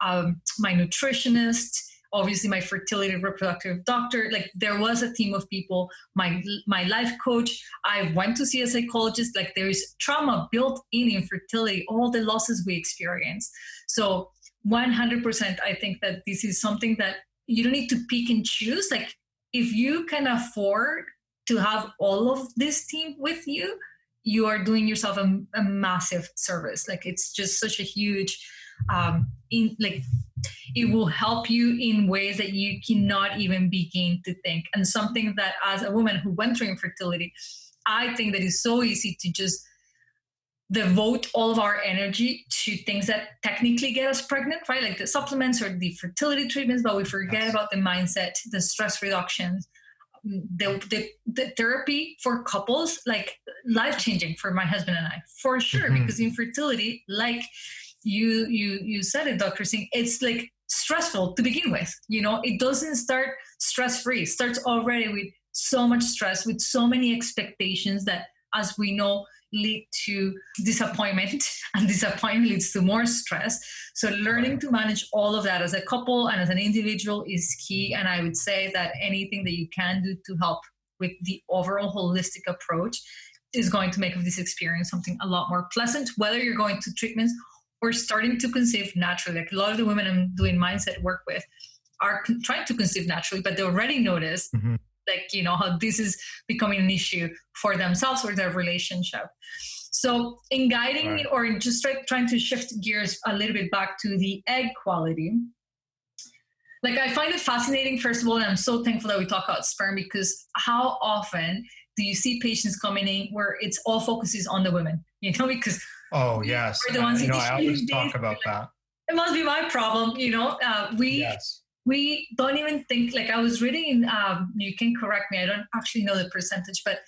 my nutritionist, obviously my fertility reproductive doctor. Like, there was a team of people, my life coach. I went to see a psychologist. Like, there is trauma built in infertility, all the losses we experience. So 100%, I think that this is something that you don't need to pick and choose. Like, if you can afford to have all of this team with you, you are doing yourself a massive service. Like, it's just such a huge, it will help you in ways that you cannot even begin to think. And something that, as a woman who went through infertility, I think that it's so easy to just devote all of our energy to things that technically get us pregnant, right? Like the supplements or the fertility treatments, but we forget about the mindset, the stress reduction, the therapy for couples, like life changing for my husband and I, for sure. Mhm. Because infertility, like you said it, Dr. Singh, it's like stressful to begin with. It doesn't start stress free. It starts already with so much stress, with so many expectations that, as we know, lead to disappointment, and disappointment leads to more stress. So learning Right. to manage all of that as a couple and as an individual is key. And I would say that anything that you can do to help with the overall holistic approach is going to make of this experience something a lot more pleasant, whether you're going to treatments or starting to conceive naturally. Like a lot of the women I'm doing mindset work with are trying to conceive naturally, but they already notice, Mhm. like, how this is becoming an issue for themselves or their relationship. So in guiding, Right. or in just trying to shift gears a little bit back to the egg quality, like I find it fascinating, first of all, and I'm so thankful that we talk about sperm, because how often do you see patients coming in where it's all focuses on the women, because Oh, we yes. are the ones I always initiating talk this. about that. It must be my problem. Yes. We don't even think, like I was reading, you can correct me, I don't actually know the percentage, but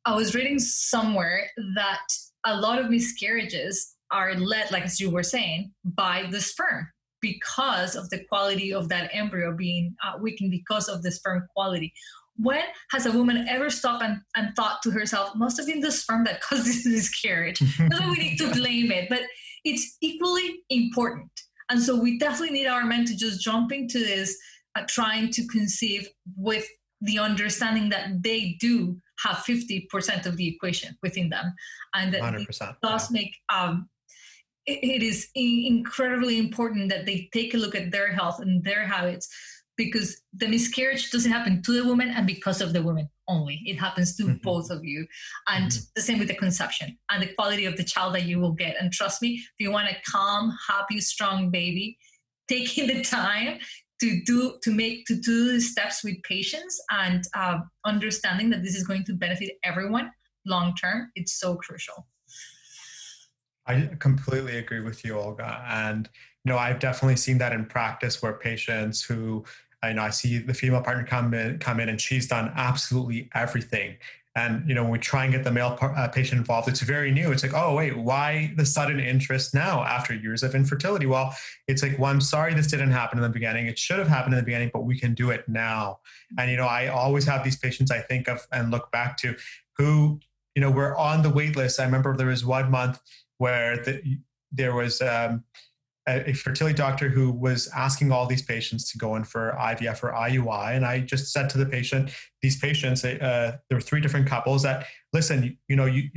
I was reading somewhere that a lot of miscarriages are led, like as you were saying, by the sperm, because of the quality of that embryo being weakened because of the sperm quality. When has a woman ever stopped and thought to herself, must have been the sperm that caused this miscarriage? Not that we need to Yeah. blame it, but it's equally important. And so we definitely need our men to just jump into this, trying to conceive with the understanding that they do have 50% of the equation within them. And that it 100%. Yeah. does make, it is incredibly important that they take a look at their health and their habits, because the miscarriage doesn't happen to the woman and because of the woman only. It happens to Mhm. both of you. And Mhm. the same with the conception and the quality of the child that you will get. And trust me, if you want a calm, happy, strong baby, taking the time to do the steps with patience and understanding that this is going to benefit everyone long term, it's so crucial. I completely agree with you, Olga. And, I've definitely seen that in practice where patients who, I see the female partner come in and she's done absolutely everything. And, when we try and get the male patient involved, it's very new. It's like, oh, wait, why the sudden interest now after years of infertility? Well, it's like, well, I'm sorry this didn't happen in the beginning. It should have happened in the beginning, but we can do it now. And, I always have these patients I think of and look back to who, were on the wait list. I remember there was 1 month where there was a fertility doctor who was asking all these patients to go in for IVF or IUI. And I just said to the patient, these patients, there were 3 different couples that, listen,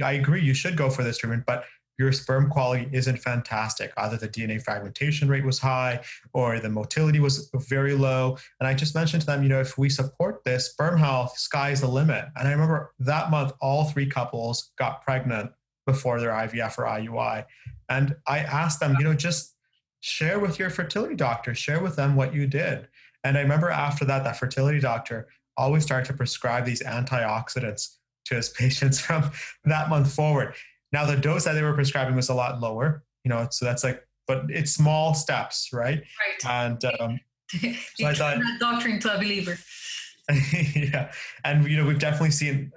I agree, you should go for this treatment, but your sperm quality isn't fantastic. Either the DNA fragmentation rate was high or the motility was very low. And I just mentioned to them, if we support this sperm health, sky's the limit. And I remember that month, all 3 couples got pregnant before their IVF or IUI. And I asked them, just share with your fertility doctor, share with them what you did. And I remember after that, that fertility doctor always started to prescribe these antioxidants to his patients from that month forward. Now, the dose that they were prescribing was a lot lower, so that's like, but it's small steps, right? Right. And so You I turn thought, that doctor into a believer. yeah. And, we've definitely seen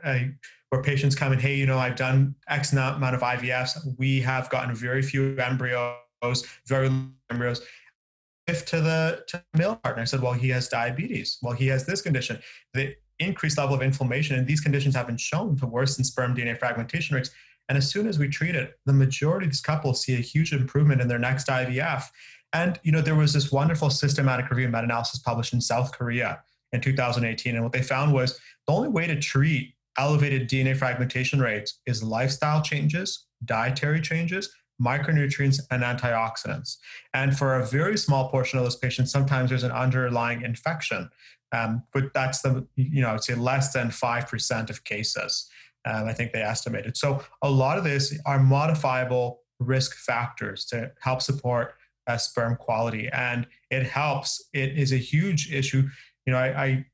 where patients come in, hey, I've done X amount of IVFs. We have gotten very few embryos, very low embryos. If to the male partner, I said, well, he has diabetes. Well, he has this condition. The increased level of inflammation, and these conditions have been shown to worsen sperm DNA fragmentation rates. And as soon as we treat it, the majority of these couples see a huge improvement in their next IVF. And, there was this wonderful systematic review meta-analysis published in South Korea in 2018. And what they found was the only way to treat elevated DNA fragmentation rates is lifestyle changes, dietary changes, micronutrients, and antioxidants. And for a very small portion of those patients, sometimes there's an underlying infection. But that's I'd say less than 5% of cases. I think they estimated. So a lot of this are modifiable risk factors to help support sperm quality. And it helps. It is a huge issue. I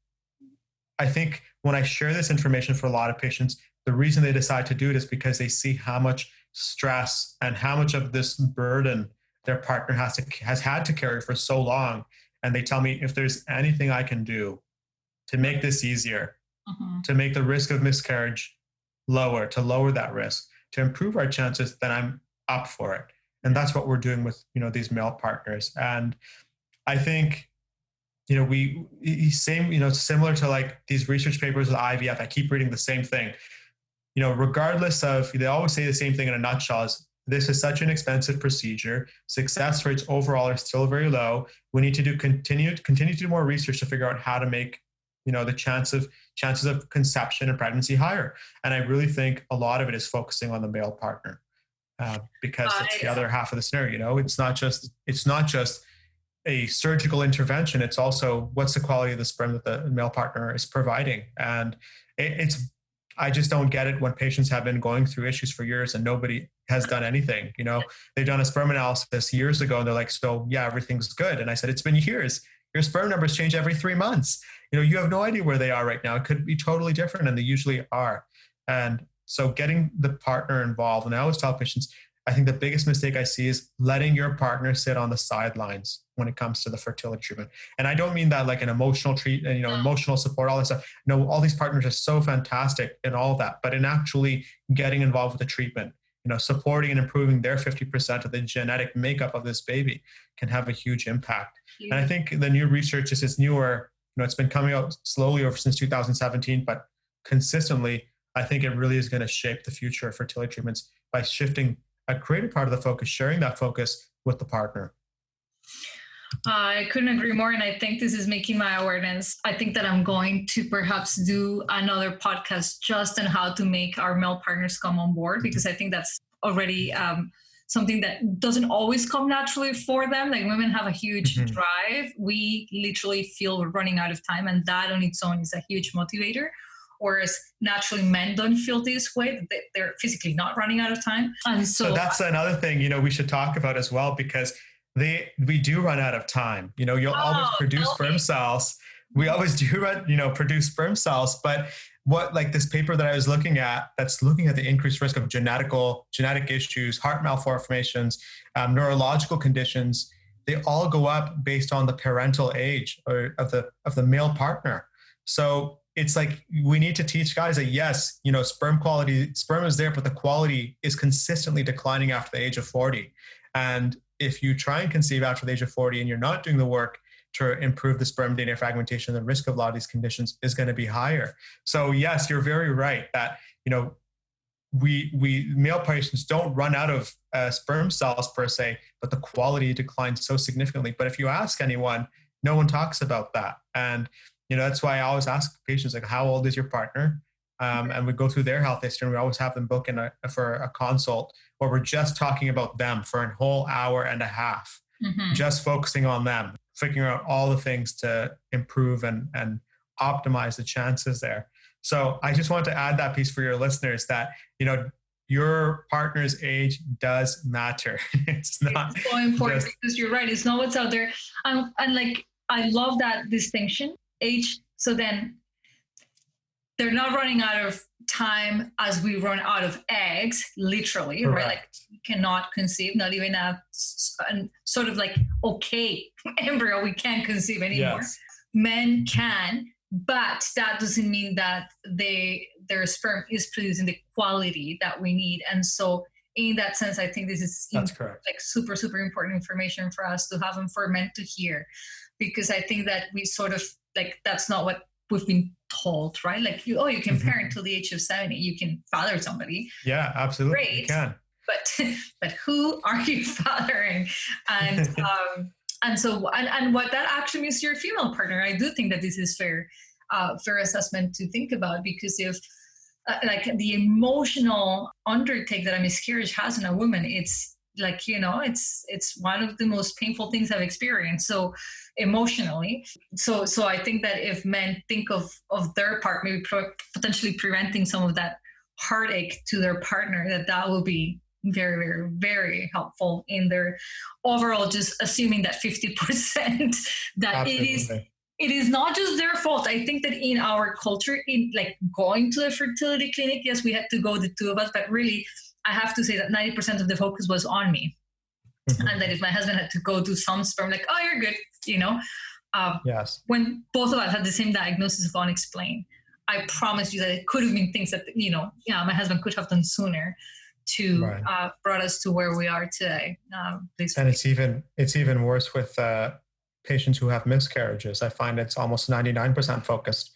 think when I share this information for a lot of patients, the reason they decide to do it is because they see how much stress and how much of this burden their partner has had to carry for so long. And they tell me, if there's anything I can do to make this easier, Mhm. to make the risk of miscarriage lower, to lower that risk, to improve our chances, then I'm up for it. And that's what we're doing with, these male partners. And I think, same, similar to like these research papers with IVF, I keep reading the same thing. Regardless of, they always say the same thing in a nutshell is this is such an expensive procedure. Success rates overall are still very low. We need to continue to do more research to figure out how to make, the chances of conception and pregnancy higher. And I really think a lot of it is focusing on the male partner because it's the I other half of the scenario. It's not just a surgical intervention. It's also what's the quality of the sperm that the male partner is providing. And it's I just don't get it when patients have been going through issues for years and nobody has done anything. They've done a sperm analysis years ago and they're like, so yeah, everything's good. And I said, it's been years. Your sperm numbers change every 3 months. You have no idea where they are right now. It could be totally different, and they usually are. And so getting the partner involved, and I always tell patients, I think the biggest mistake I see is letting your partner sit on the sidelines when it comes to the fertility treatment. And I don't mean that like an emotional treatment, emotional support, all that stuff. No, all these partners are so fantastic in all of that, but in actually getting involved with the treatment, supporting and improving their 50% of the genetic makeup of this baby can have a huge impact. And I think the new research is newer, it's been coming out slowly over since 2017, but consistently, I think it really is going to shape the future of fertility treatments by shifting a greater part of the focus, sharing that focus with the partner. I couldn't agree more. And I think this is making my awareness. I think that I'm going to perhaps do another podcast just on how to make our male partners come on board, because I think that's already something that doesn't always come naturally for them. Like women have a huge drive. We literally feel we're running out of time, and that on its own is a huge motivator. Whereas naturally men don't feel this way, that they're physically not running out of time. And so that's another thing, we should talk about as well, because we do run out of time. You'll always produce sperm cells. We always do produce sperm cells. But what, like this paper that I was looking at, that's looking at the increased risk of genetic issues, heart malformations, neurological conditions, they all go up based on the parental age or of the male partner. So it's like we need to teach guys that yes, sperm is there, but the quality is consistently declining after the age of 40. And if you try and conceive after the age of 40 and you're not doing the work to improve the sperm DNA fragmentation, the risk of a lot of these conditions is going to be higher. So yes, you're very right that, we male patients don't run out of sperm cells per se, but the quality declines so significantly. But if you ask anyone, no one talks about that. And that's why I always ask patients, like, how old is your partner? And we go through their health history, and we always have them book in for a consult where we're just talking about them for a whole hour and a half, just focusing on them, figuring out all the things to improve and optimize the chances there. So I just want to add that piece for your listeners that, your partner's age does matter. It's so important because you're right. It's not what's out there. And like, I love that distinction. Age, so then they're not running out of time as we run out of eggs, literally, correct. Right? Like we cannot conceive, not even a sort of like okay embryo, we can't conceive anymore. Yes. Men can, but that doesn't mean that their sperm is producing the quality that we need. And so in that sense, I think this is correct. Like super, super important information for us to have and for men to hear, because I think that we sort of like, that's not what we've been told, right? Like, you can parent till the age of 70, you can father somebody. Yeah, absolutely. Great. You can. But who are you fathering? And so what that actually means to your female partner, I do think that this is fair assessment to think about, because if like the emotional undertake that a miscarriage has in a woman, it's like, it's one of the most painful things I've experienced. So emotionally. So I think that if men think of their part, maybe potentially preventing some of that heartache to their partner, that will be very, very, very helpful in their overall, just assuming that 50% that absolutely. It is not just their fault. I think that in our culture, in like going to a fertility clinic, yes, we had to go, the two of us, but really, I have to say that 90% of the focus was on me. And that if my husband had to go do some sperm, like, oh, you're good, yes. When both of us had the same diagnosis of unexplained. I promise you that it could have been things that, yeah, my husband could have done sooner to Right. brought us to where we are today. And it's even worse with patients who have miscarriages. I find it's almost 99% focused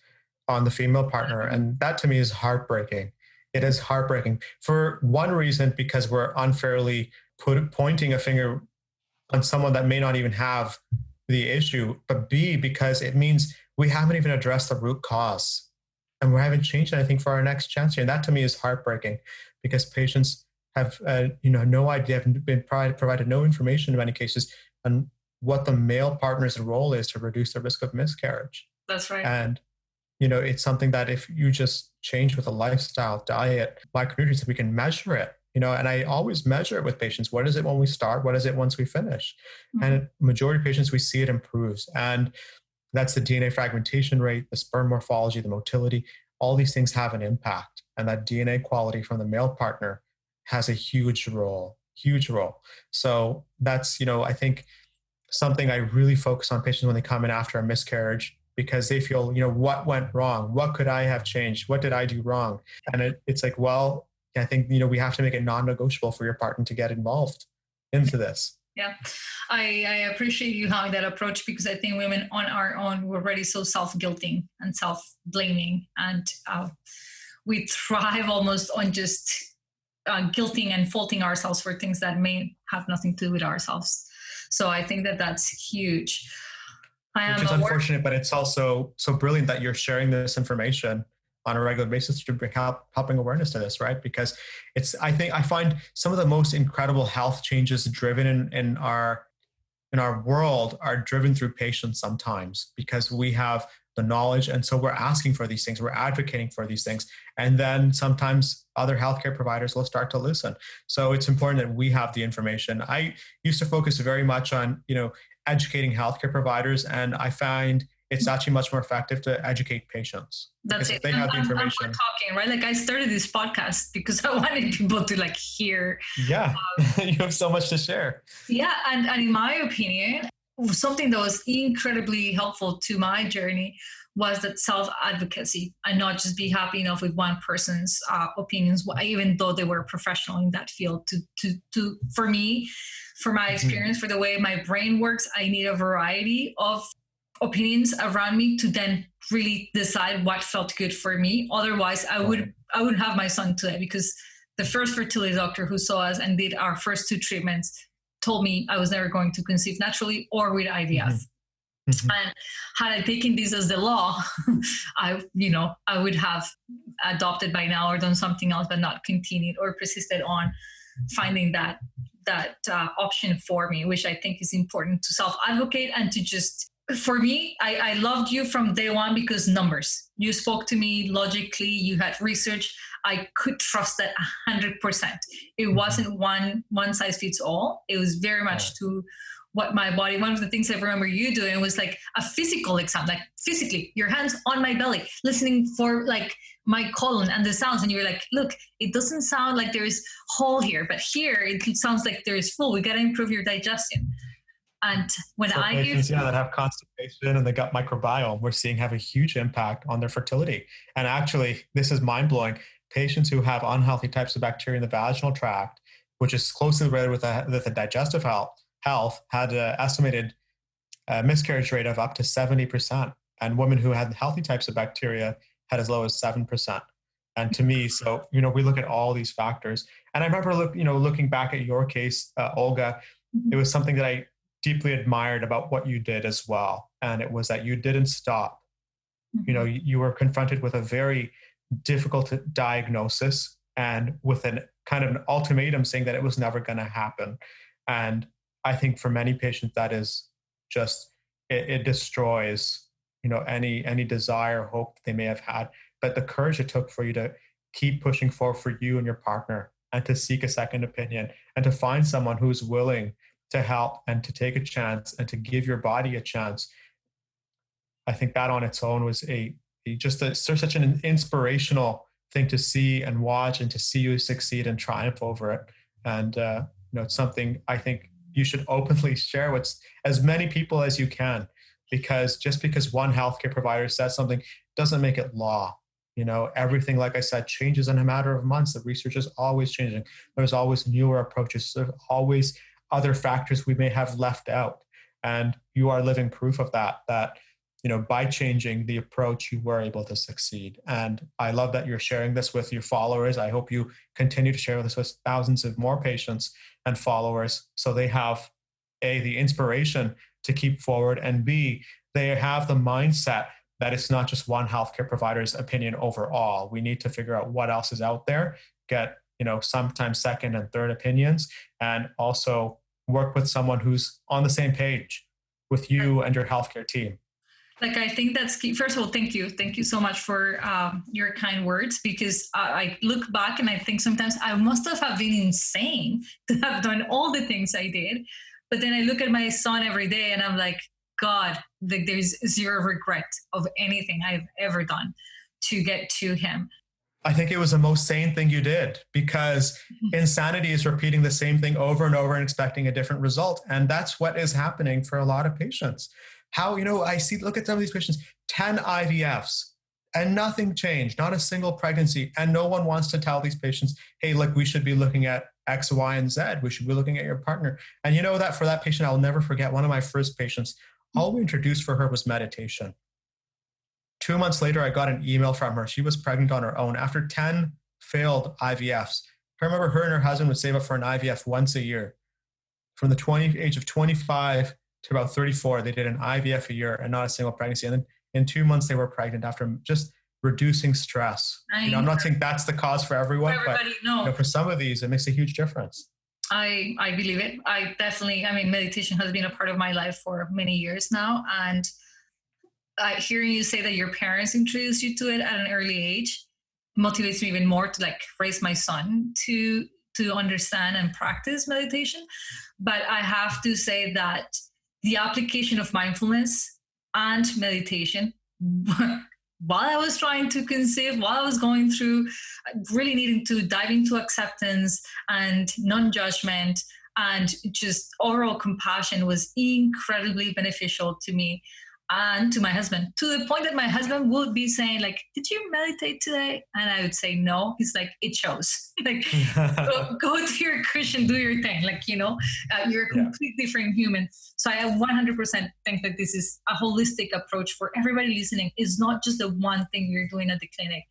on the female partner, and that to me is heartbreaking. It is heartbreaking for one reason, because we're unfairly pointing a finger on someone that may not even have the issue, but B, because it means we haven't even addressed the root cause and we haven't changed anything for our next chance here. And that to me is heartbreaking, because patients have no idea, have been provided no information in many cases on what the male partner's role is to reduce the risk of miscarriage. That's right. And it's something that if you just change with a lifestyle, diet, micronutrients, we can measure it. And I always measure it with patients. What is it when we start? What is it once we finish? Mm-hmm. And majority of patients, we see it improves. And that's the DNA fragmentation rate, the sperm morphology, the motility. All these things have an impact. And that DNA quality from the male partner has a huge role. So that's, I think something I really focus on patients when they come in after a miscarriage, because they feel, what went wrong? What could I have changed? What did I do wrong? And it's like, well, I think, we have to make it non-negotiable for your partner to get involved into this. Yeah, I appreciate you having that approach, because I think women on our own, we're already so self-guilting and self-blaming, and we thrive almost on just guilting and faulting ourselves for things that may have nothing to do with ourselves. So I think that that's huge. Which is unfortunate, but it's also so brilliant that you're sharing this information on a regular basis to bring helping awareness to this, right? Because I find some of the most incredible health changes driven in our world are driven through patients sometimes, because we have the knowledge. And so we're asking for these things, we're advocating for these things. And then sometimes other healthcare providers will start to listen. So it's important that we have the information. I used to focus very much on, educating healthcare providers. And I find it's actually much more effective to educate patients. That's it. They have the information. I'm talking, right? Like I started this podcast because I wanted people to hear. Yeah, you have so much to share. Yeah, and in my opinion, something that was incredibly helpful to my journey was that self-advocacy, and not just be happy enough with one person's opinions, even though they were professional in that field. For me, for my experience, for the way my brain works, I need a variety of opinions around me to then really decide what felt good for me. Otherwise, I wouldn't have my son today, because the first fertility doctor who saw us and did our first 2 treatments told me I was never going to conceive naturally or with IVF. And had I taken this as the law, I would have adopted by now or done something else, but not continued or persisted on finding that option for me, which I think is important to self-advocate and to just, for me, I loved you from day one because numbers. You spoke to me logically, you had research. I could trust that 100%. It wasn't one size fits all. It was very much to what my body, one of the things I remember you doing was like a physical exam, like physically, your hands on my belly, listening for my colon and the sounds. And you're like, look, it doesn't sound like there's hole here, but here it sounds like there is full. We got to improve your digestion. And when so patients, that have constipation and the gut microbiome, we're seeing have a huge impact on their fertility. And actually, this is mind blowing. Patients who have unhealthy types of bacteria in the vaginal tract, which is closely related with the digestive health, had an estimated miscarriage rate of up to 70%. And women who had healthy types of bacteria had as low as 7%. And to me, so, we look at all these factors. And I remember, looking back at your case, Olga, it was something that I deeply admired about what you did as well. And it was that you didn't stop. You were confronted with a very difficult diagnosis and with an kind of an ultimatum saying that it was never going to happen. And I think for many patients, that is just, it destroys, any desire or hope that they may have had. But the courage it took for you to keep pushing forward for you and your partner, and to seek a second opinion, and to find someone who's willing to help and to take a chance and to give your body a chance. I think that on its own was such an inspirational thing to see and watch, and to see you succeed and triumph over it. And it's something I think you should openly share with as many people as you can, because just because one healthcare provider says something doesn't make it law. Everything, like I said, changes in a matter of months. The research is always changing. There's always newer approaches. There's always other factors we may have left out. And you are living proof of that, by changing the approach, you were able to succeed. And I love that you're sharing this with your followers. I hope you continue to share this with thousands of more patients and followers so they have A, the inspiration to keep forward, and B, they have the mindset that it's not just one healthcare provider's opinion overall. We need to figure out what else is out there, get, sometimes second and third opinions, and also work with someone who's on the same page with you and your healthcare team. I think that's key. First of all, thank you. Thank you so much for your kind words, because I look back and I think sometimes I must have been insane to have done all the things I did. But then I look at my son every day and I'm like, God, there's zero regret of anything I've ever done to get to him. I think it was the most sane thing you did, because insanity is repeating the same thing over and over and expecting a different result. And that's what is happening for a lot of patients. Look at some of these patients, 10 IVFs and nothing changed, not a single pregnancy. And no one wants to tell these patients, hey, look, we should be looking at X, Y, and Z. We should be looking at your partner. And that for that patient, I'll never forget one of my first patients, all we introduced for her was meditation. 2 months later, I got an email from her. She was pregnant on her own after 10 failed IVFs. I remember her and her husband would save up for an IVF once a year. From the age of 25 to about 34, they did an IVF a year and not a single pregnancy. And then in 2 months, they were pregnant after just reducing stress. I'm not saying that's the cause for everyone, but for some of these, it makes a huge difference. I believe it. Meditation has been a part of my life for many years now. And hearing you say that your parents introduced you to it at an early age motivates me even more to raise my son to understand and practice meditation. But I have to say that the application of mindfulness and meditation while I was trying to conceive, while I was going through really needing to dive into acceptance and non-judgment and just overall compassion was incredibly beneficial to me and to my husband, to the point that my husband would be saying, did you meditate today? And I would say, no. He's like, it shows. Go to your Christian, do your thing. You're a completely different human. So I 100% think that this is a holistic approach for everybody listening. It's not just the one thing you're doing at the clinic.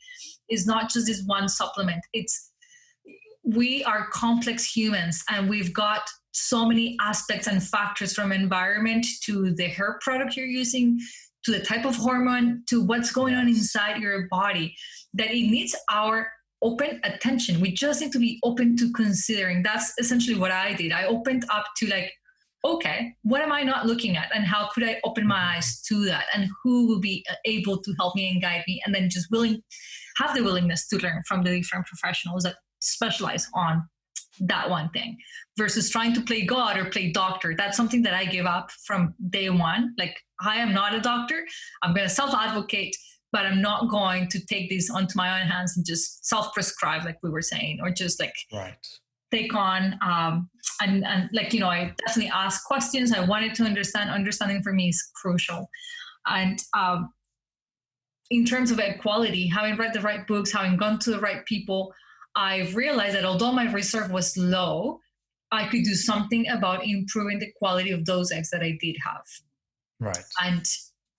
It's not just this one supplement. We are complex humans, and we've got so many aspects and factors, from environment to the hair product you're using, to the type of hormone, to what's going on inside your body, that it needs our open attention. We just need to be open to considering. That's essentially what I did. I opened up to okay, what am I not looking at? And how could I open my eyes to that? And who will be able to help me and guide me? And then just have the willingness to learn from the different professionals that specialize on that one thing, versus trying to play God or play doctor. That's something that I gave up from day one. I am not a doctor. I'm going to self-advocate, but I'm not going to take this onto my own hands and just self-prescribe, like we were saying, or just take on, I definitely ask questions. I wanted to understand. Understanding for me is crucial. And in terms of equality, having read the right books, having gone to the right people, I realized that although my reserve was low, I could do something about improving the quality of those eggs that I did have. Right. And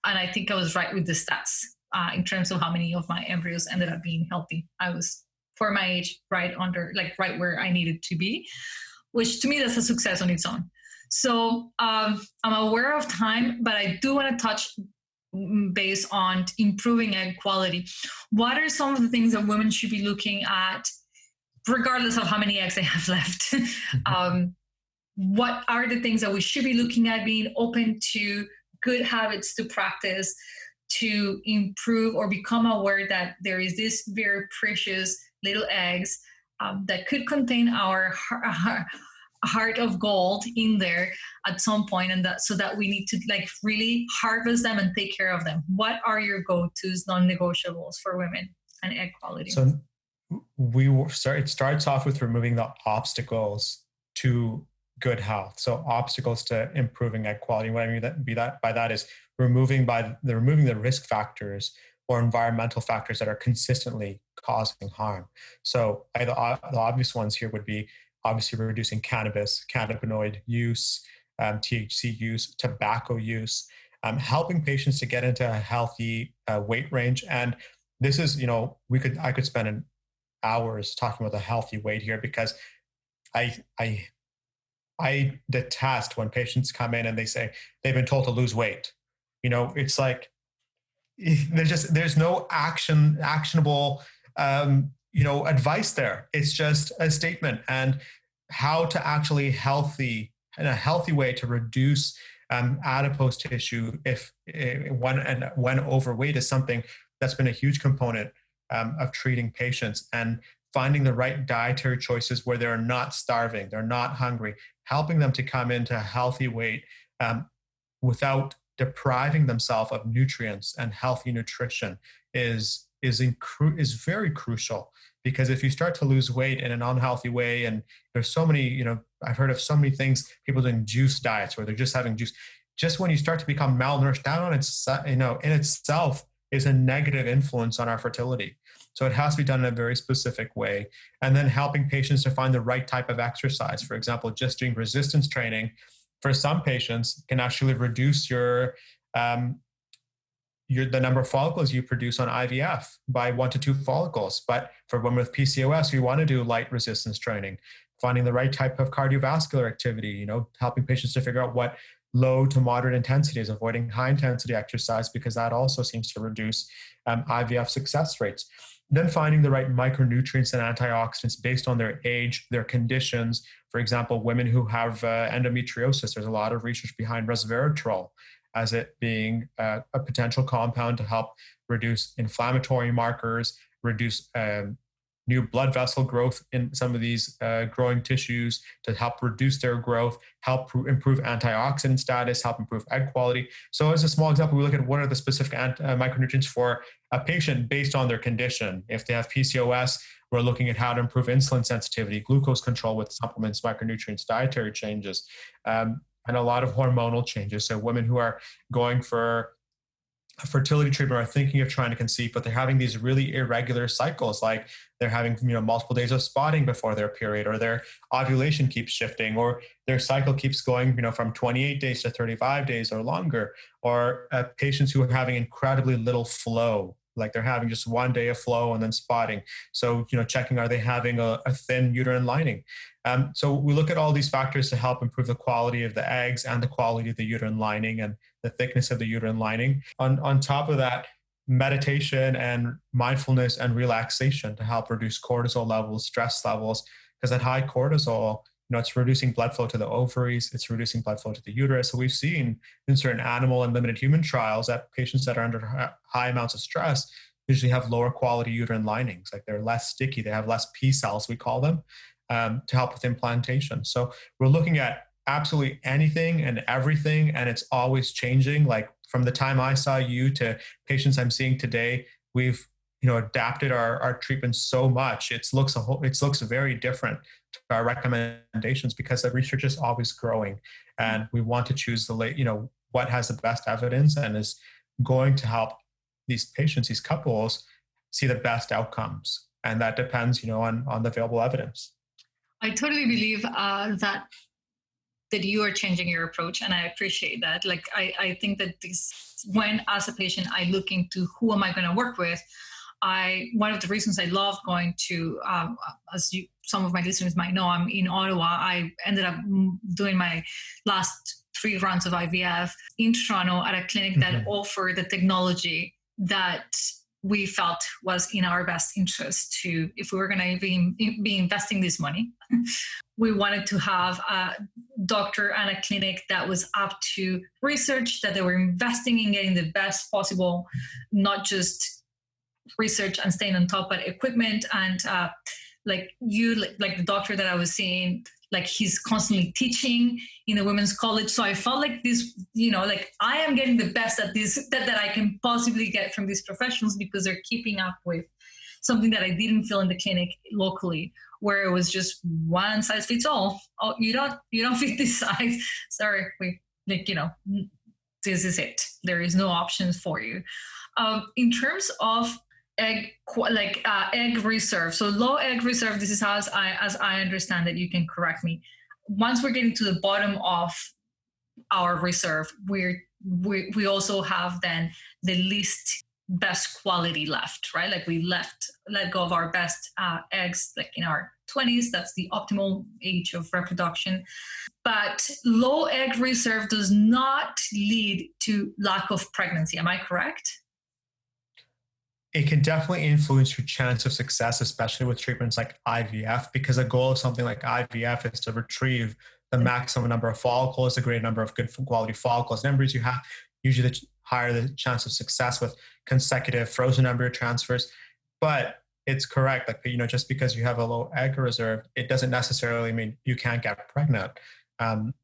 I think I was right with the stats in terms of how many of my embryos ended up being healthy. I was, for my age, right where I needed to be, which to me, that's a success on its own. So I'm aware of time, but I do want to touch base on improving egg quality. What are some of the things that women should be looking at, regardless of how many eggs they have left? What are the things that we should be looking at, being open to good habits to practice to improve or become aware that there is this very precious little eggs that could contain our heart of gold in there at some point, and so that we need to really harvest them and take care of them. What are your go-tos, non-negotiables for women and egg quality? So it starts off with removing the obstacles to good health. So obstacles to improving egg quality. What I mean by that is removing the risk factors, or environmental factors that are consistently causing harm. So the obvious ones here would be obviously reducing cannabis, cannabinoid use, THC use, tobacco use, helping patients to get into a healthy weight range. And this is, I could spend hours talking about the healthy weight here, because I detest when patients come in and they say they've been told to lose weight. It's like there's no actionable advice there. It's just a statement. And how to actually in a healthy way to reduce adipose tissue when overweight is something that's been a huge component of treating patients, and finding the right dietary choices where they're not starving, they're not hungry, helping them to come into a healthy weight without depriving themselves of nutrients and healthy nutrition is very crucial. Because if you start to lose weight in an unhealthy way, and there's so many, I've heard of so many things, people doing juice diets where they're just having juice. Just when you start to become malnourished, that on its, in itself is a negative influence on our fertility. So it has to be done in a very specific way. And then helping patients to find the right type of exercise. For example, just doing resistance training for some patients can actually reduce the number of follicles you produce on IVF by 1 to 2 follicles. But for women with PCOS, we want to do light resistance training, finding the right type of cardiovascular activity, helping patients to figure out what low to moderate intensity is, avoiding high intensity exercise, because that also seems to reduce IVF success rates. Then finding the right micronutrients and antioxidants based on their age, their conditions. For example, women who have endometriosis, there's a lot of research behind resveratrol as it being a potential compound to help reduce inflammatory markers, reduce new blood vessel growth in some of these growing tissues, to help reduce their growth, help improve antioxidant status, help improve egg quality. So as a small example, we look at what are the specific micronutrients for a patient based on their condition. If they have PCOS, we're looking at how to improve insulin sensitivity, glucose control with supplements, micronutrients, dietary changes, and a lot of hormonal changes. So women who are going for a fertility treatment are thinking of trying to conceive, but they're having these really irregular cycles, like they're having multiple days of spotting before their period, or their ovulation keeps shifting, or their cycle keeps going from 28 days to 35 days or longer, or patients who are having incredibly little flow, like they're having just 1 day of flow and then spotting. So checking, are they having a thin uterine lining? So we look at all these factors to help improve the quality of the eggs and the quality of the uterine lining and the thickness of the uterine lining. On top of that, meditation and mindfulness and relaxation to help reduce cortisol levels, stress levels, because at high cortisol, it's reducing blood flow to the ovaries, it's reducing blood flow to the uterus. So we've seen in certain animal and limited human trials that patients that are under high amounts of stress usually have lower quality uterine linings, like they're less sticky, they have less P cells, we call them, to help with implantation. So we're looking at absolutely anything and everything, and it's always changing. Like from the time I saw you to patients I'm seeing today, we've adapted our treatment so much. It looks very different to our recommendations, because the research is always growing, and we want to choose what has the best evidence and is going to help these patients, these couples, see the best outcomes. And that depends, on the available evidence. I totally believe that you are changing your approach, and I appreciate that. Like, I think that when as a patient I look into who am I going to work with, one of the reasons I love going to, some of my listeners might know, I'm in Ottawa. I ended up doing my last 3 rounds of IVF in Toronto at a clinic that offered the technology that we felt was in our best interest to, if we were going to be investing this money, we wanted to have a doctor and a clinic that was up to research, that they were investing in getting the best possible, not just research and staying on top, but equipment. And like the doctor that I was seeing, like he's constantly teaching in a women's college. So I felt like this, like I am getting the best at this that I can possibly get from these professionals, because they're keeping up with something that I didn't feel in the clinic locally, where it was just one size fits all. Oh, you don't fit this size. Sorry, this is it. There is no options for you. In terms of egg reserve, so low egg reserve, this is how, as I understand it, you can correct me. Once we're getting to the bottom of our reserve, we also have then the least best quality left, right? Like we let go of our best eggs, like in our 20s. That's the optimal age of reproduction. But low egg reserve does not lead to lack of pregnancy. Am I correct? It can definitely influence your chance of success, especially with treatments like IVF, because the goal of something like IVF is to retrieve the maximum number of follicles, a great number of good quality follicles and embryos you have. Usually the higher the chance of success with consecutive frozen embryo transfers. But it's correct, like, just because you have a low egg reserve, it doesn't necessarily mean you can't get pregnant,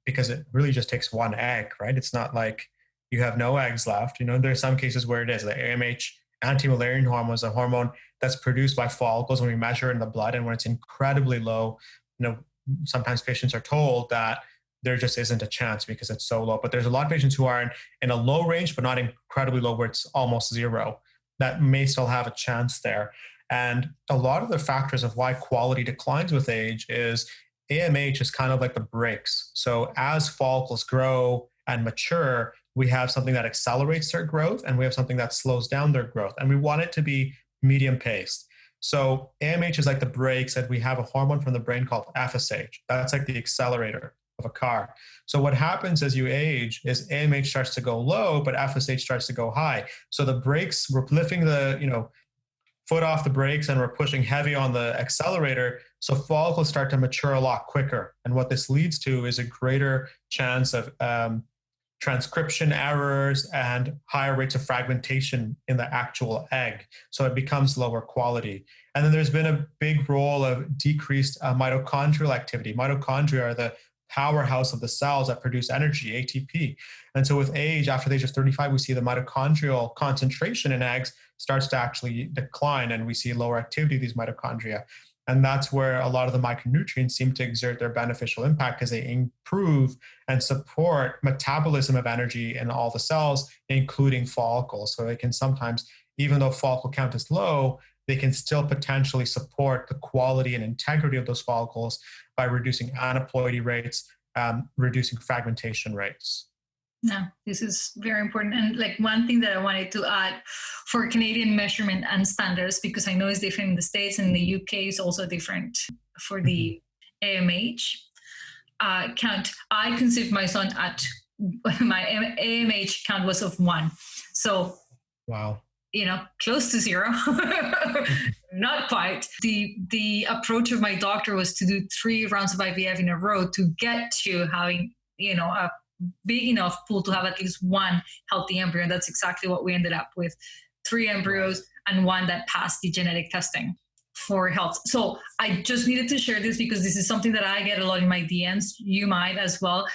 because it really just takes one egg, right? It's not like you have no eggs left. There's some cases where it is. The AMH, anti-Mullerian hormone, is a hormone that's produced by follicles when we measure in the blood, and when it's incredibly low, sometimes patients are told that there just isn't a chance because it's so low. But there's a lot of patients who are in a low range, but not incredibly low where it's almost zero, that may still have a chance there. And a lot of the factors of why quality declines with age is AMH is kind of like the brakes. So as follicles grow and mature, we have something that accelerates their growth and we have something that slows down their growth. And we want it to be medium paced. So AMH is like the brakes, and we have a hormone from the brain called FSH. That's like the accelerator of a car. So what happens as you age is AMH starts to go low, but FSH starts to go high. So the brakes, we're lifting the foot off the brakes and we're pushing heavy on the accelerator. So follicles start to mature a lot quicker. And what this leads to is a greater chance of transcription errors and higher rates of fragmentation in the actual egg. So it becomes lower quality. And then there's been a big role of decreased mitochondrial activity. Mitochondria are the powerhouse of the cells that produce energy, ATP. And so with age, after the age of 35, we see the mitochondrial concentration in eggs starts to actually decline, and we see lower activity of these mitochondria. And that's where a lot of the micronutrients seem to exert their beneficial impact, because they improve and support metabolism of energy in all the cells, including follicles. So they can sometimes, even though follicle count is low, they can still potentially support the quality and integrity of those follicles by reducing aneuploidy rates, reducing fragmentation rates. No, this is very important. And like one thing that I wanted to add for Canadian measurement and standards, because I know it's different in the States and the UK is also different for the AMH count. I conceived my son at my AMH count was of 1. So, wow. Close to 0, not quite. The approach of my doctor was to do 3 rounds of IVF in a row to get to having, a big enough pool to have at least 1 healthy embryo. And that's exactly what we ended up with: 3 embryos and 1 that passed the genetic testing for health. So I just needed to share this because this is something that I get a lot in my DMs. You might as well,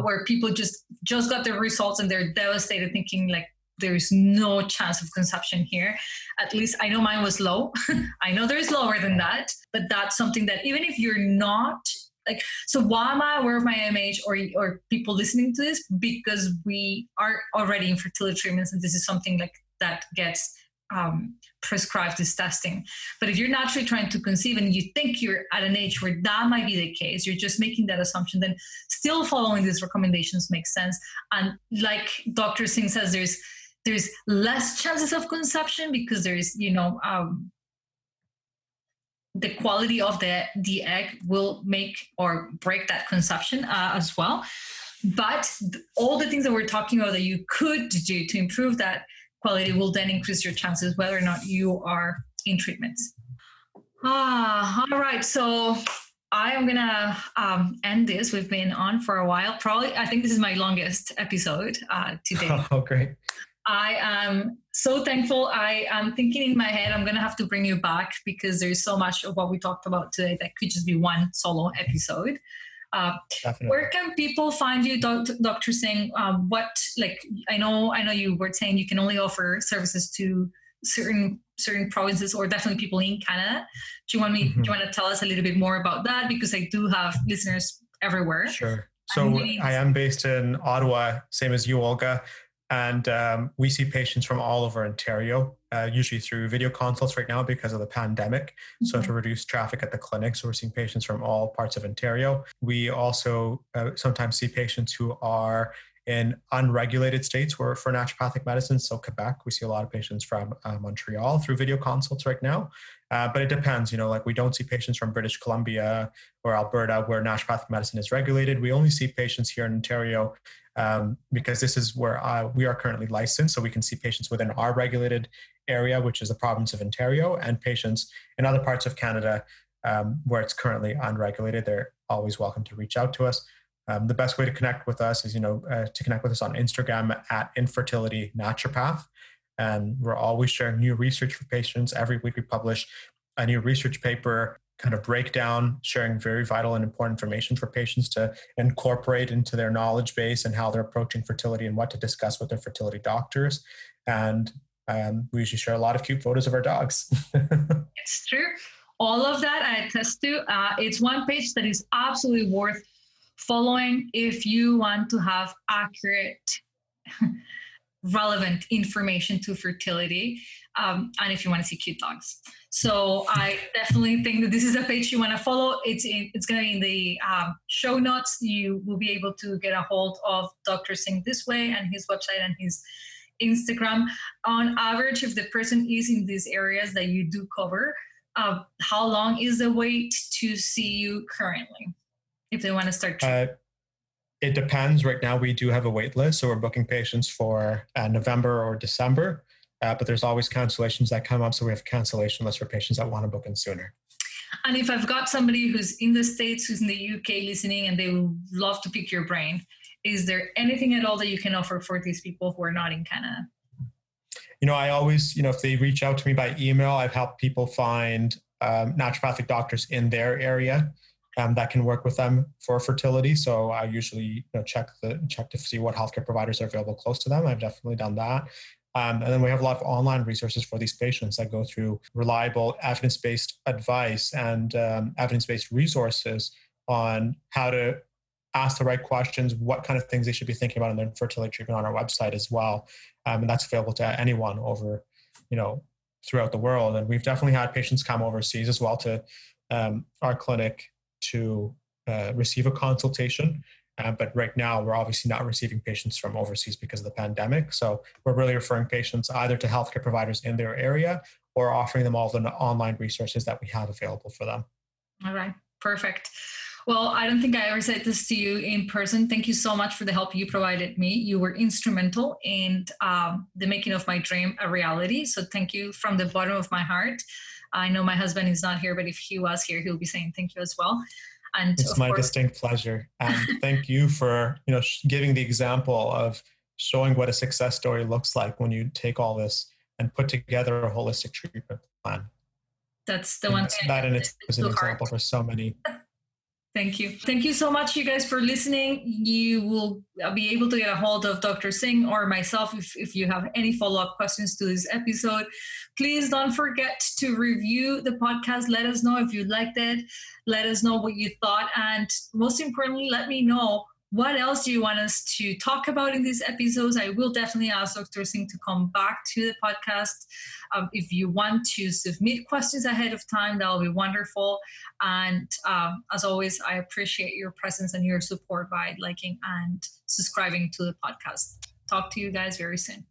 where people just got their results and they're devastated, thinking like, there's no chance of conception here. At least I know mine was low. I know there's lower than that, but that's something that even if you're not like, so why am I aware of my AMH or people listening to this? Because we are already in fertility treatments, and this is something like that gets prescribed as testing. But if you're naturally trying to conceive and you think you're at an age where that might be the case, you're just making that assumption, then still following these recommendations makes sense. And like Dr. Singh says, there's less chances of conception because there's, the quality of the egg will make or break that conception as well. But all the things that we're talking about that you could do to improve that quality will then increase your chances whether or not you are in treatments. All right. So I am going to end this. We've been on for a while. Probably, I think this is my longest episode today. Oh, great. I am so thankful. I am thinking in my head, I'm going to have to bring you back because there's so much of what we talked about today that could just be one solo episode. Where can people find you, Dr. Singh? I know you were saying you can only offer services to certain provinces or definitely people in Canada. Do you want to tell us a little bit more about that? Because I do have listeners everywhere. Sure. So I am based in Ottawa, same as you, Olga. And we see patients from all over Ontario, usually through video consults right now because of the pandemic. So to reduce traffic at the clinic. So we're seeing patients from all parts of Ontario. We also sometimes see patients who are in unregulated states for naturopathic medicine. So Quebec, we see a lot of patients from Montreal through video consults right now. But it depends, like we don't see patients from British Columbia or Alberta where naturopathic medicine is regulated. We only see patients here in Ontario because this is where we are currently licensed. So we can see patients within our regulated area, which is the province of Ontario, and patients in other parts of Canada where it's currently unregulated. They're always welcome to reach out to us. The best way to connect with us is, to connect with us on Instagram at Infertility Naturopath. And we're always sharing new research for patients. Every week we publish a new research paper, kind of breakdown, sharing very vital and important information for patients to incorporate into their knowledge base and how they're approaching fertility and what to discuss with their fertility doctors. And we usually share a lot of cute photos of our dogs. It's true. All of that I attest to. It's one page that is absolutely worth following if you want to have accurate, relevant information to fertility, and if you want to see cute dogs. So I definitely think that this is a page you want to follow. It's going to be in the show notes. You will be able to get a hold of Dr. Singh this way and his website and his Instagram. On average, if the person is in these areas that you do cover, how long is the wait to see you currently if they want to start treatment? It depends. Right now, we do have a wait list, so we're booking patients for November or December, but there's always cancellations that come up, so we have a cancellation list for patients that want to book in sooner. And if I've got somebody who's in the States, who's in the UK listening, and they would love to pick your brain, is there anything at all that you can offer for these people who are not in Canada? I always, if they reach out to me by email, I've helped people find naturopathic doctors in their area that can work with them for fertility. So I usually check to see what healthcare providers are available close to them. I've definitely done that. And then we have a lot of online resources for these patients that go through reliable evidence-based advice and evidence-based resources on how to ask the right questions, what kind of things they should be thinking about in their fertility treatment on our website as well. And that's available to anyone over, throughout the world. And we've definitely had patients come overseas as well to our clinic to receive a consultation. But right now, we're obviously not receiving patients from overseas because of the pandemic. So we're really referring patients either to healthcare providers in their area or offering them all the online resources that we have available for them. All right, perfect. Well, I don't think I ever said this to you in person. Thank you so much for the help you provided me. You were instrumental in the making of my dream a reality. So thank you from the bottom of my heart. I know my husband is not here, but if he was here, he'll be saying thank you as well. And it's my distinct pleasure. And thank you for, giving the example of showing what a success story looks like when you take all this and put together a holistic treatment plan. That's the one thing. That in itself is an example for so many. Thank you. Thank you so much, you guys, for listening. You will be able to get a hold of Dr. Singh or myself if you have any follow-up questions to this episode. Please don't forget to review the podcast. Let us know if you liked it. Let us know what you thought. And most importantly, let me know what else do you want us to talk about in these episodes. I will definitely ask Dr. Singh to come back to the podcast. If you want to submit questions ahead of time, that will be wonderful. And as always, I appreciate your presence and your support by liking and subscribing to the podcast. Talk to you guys very soon.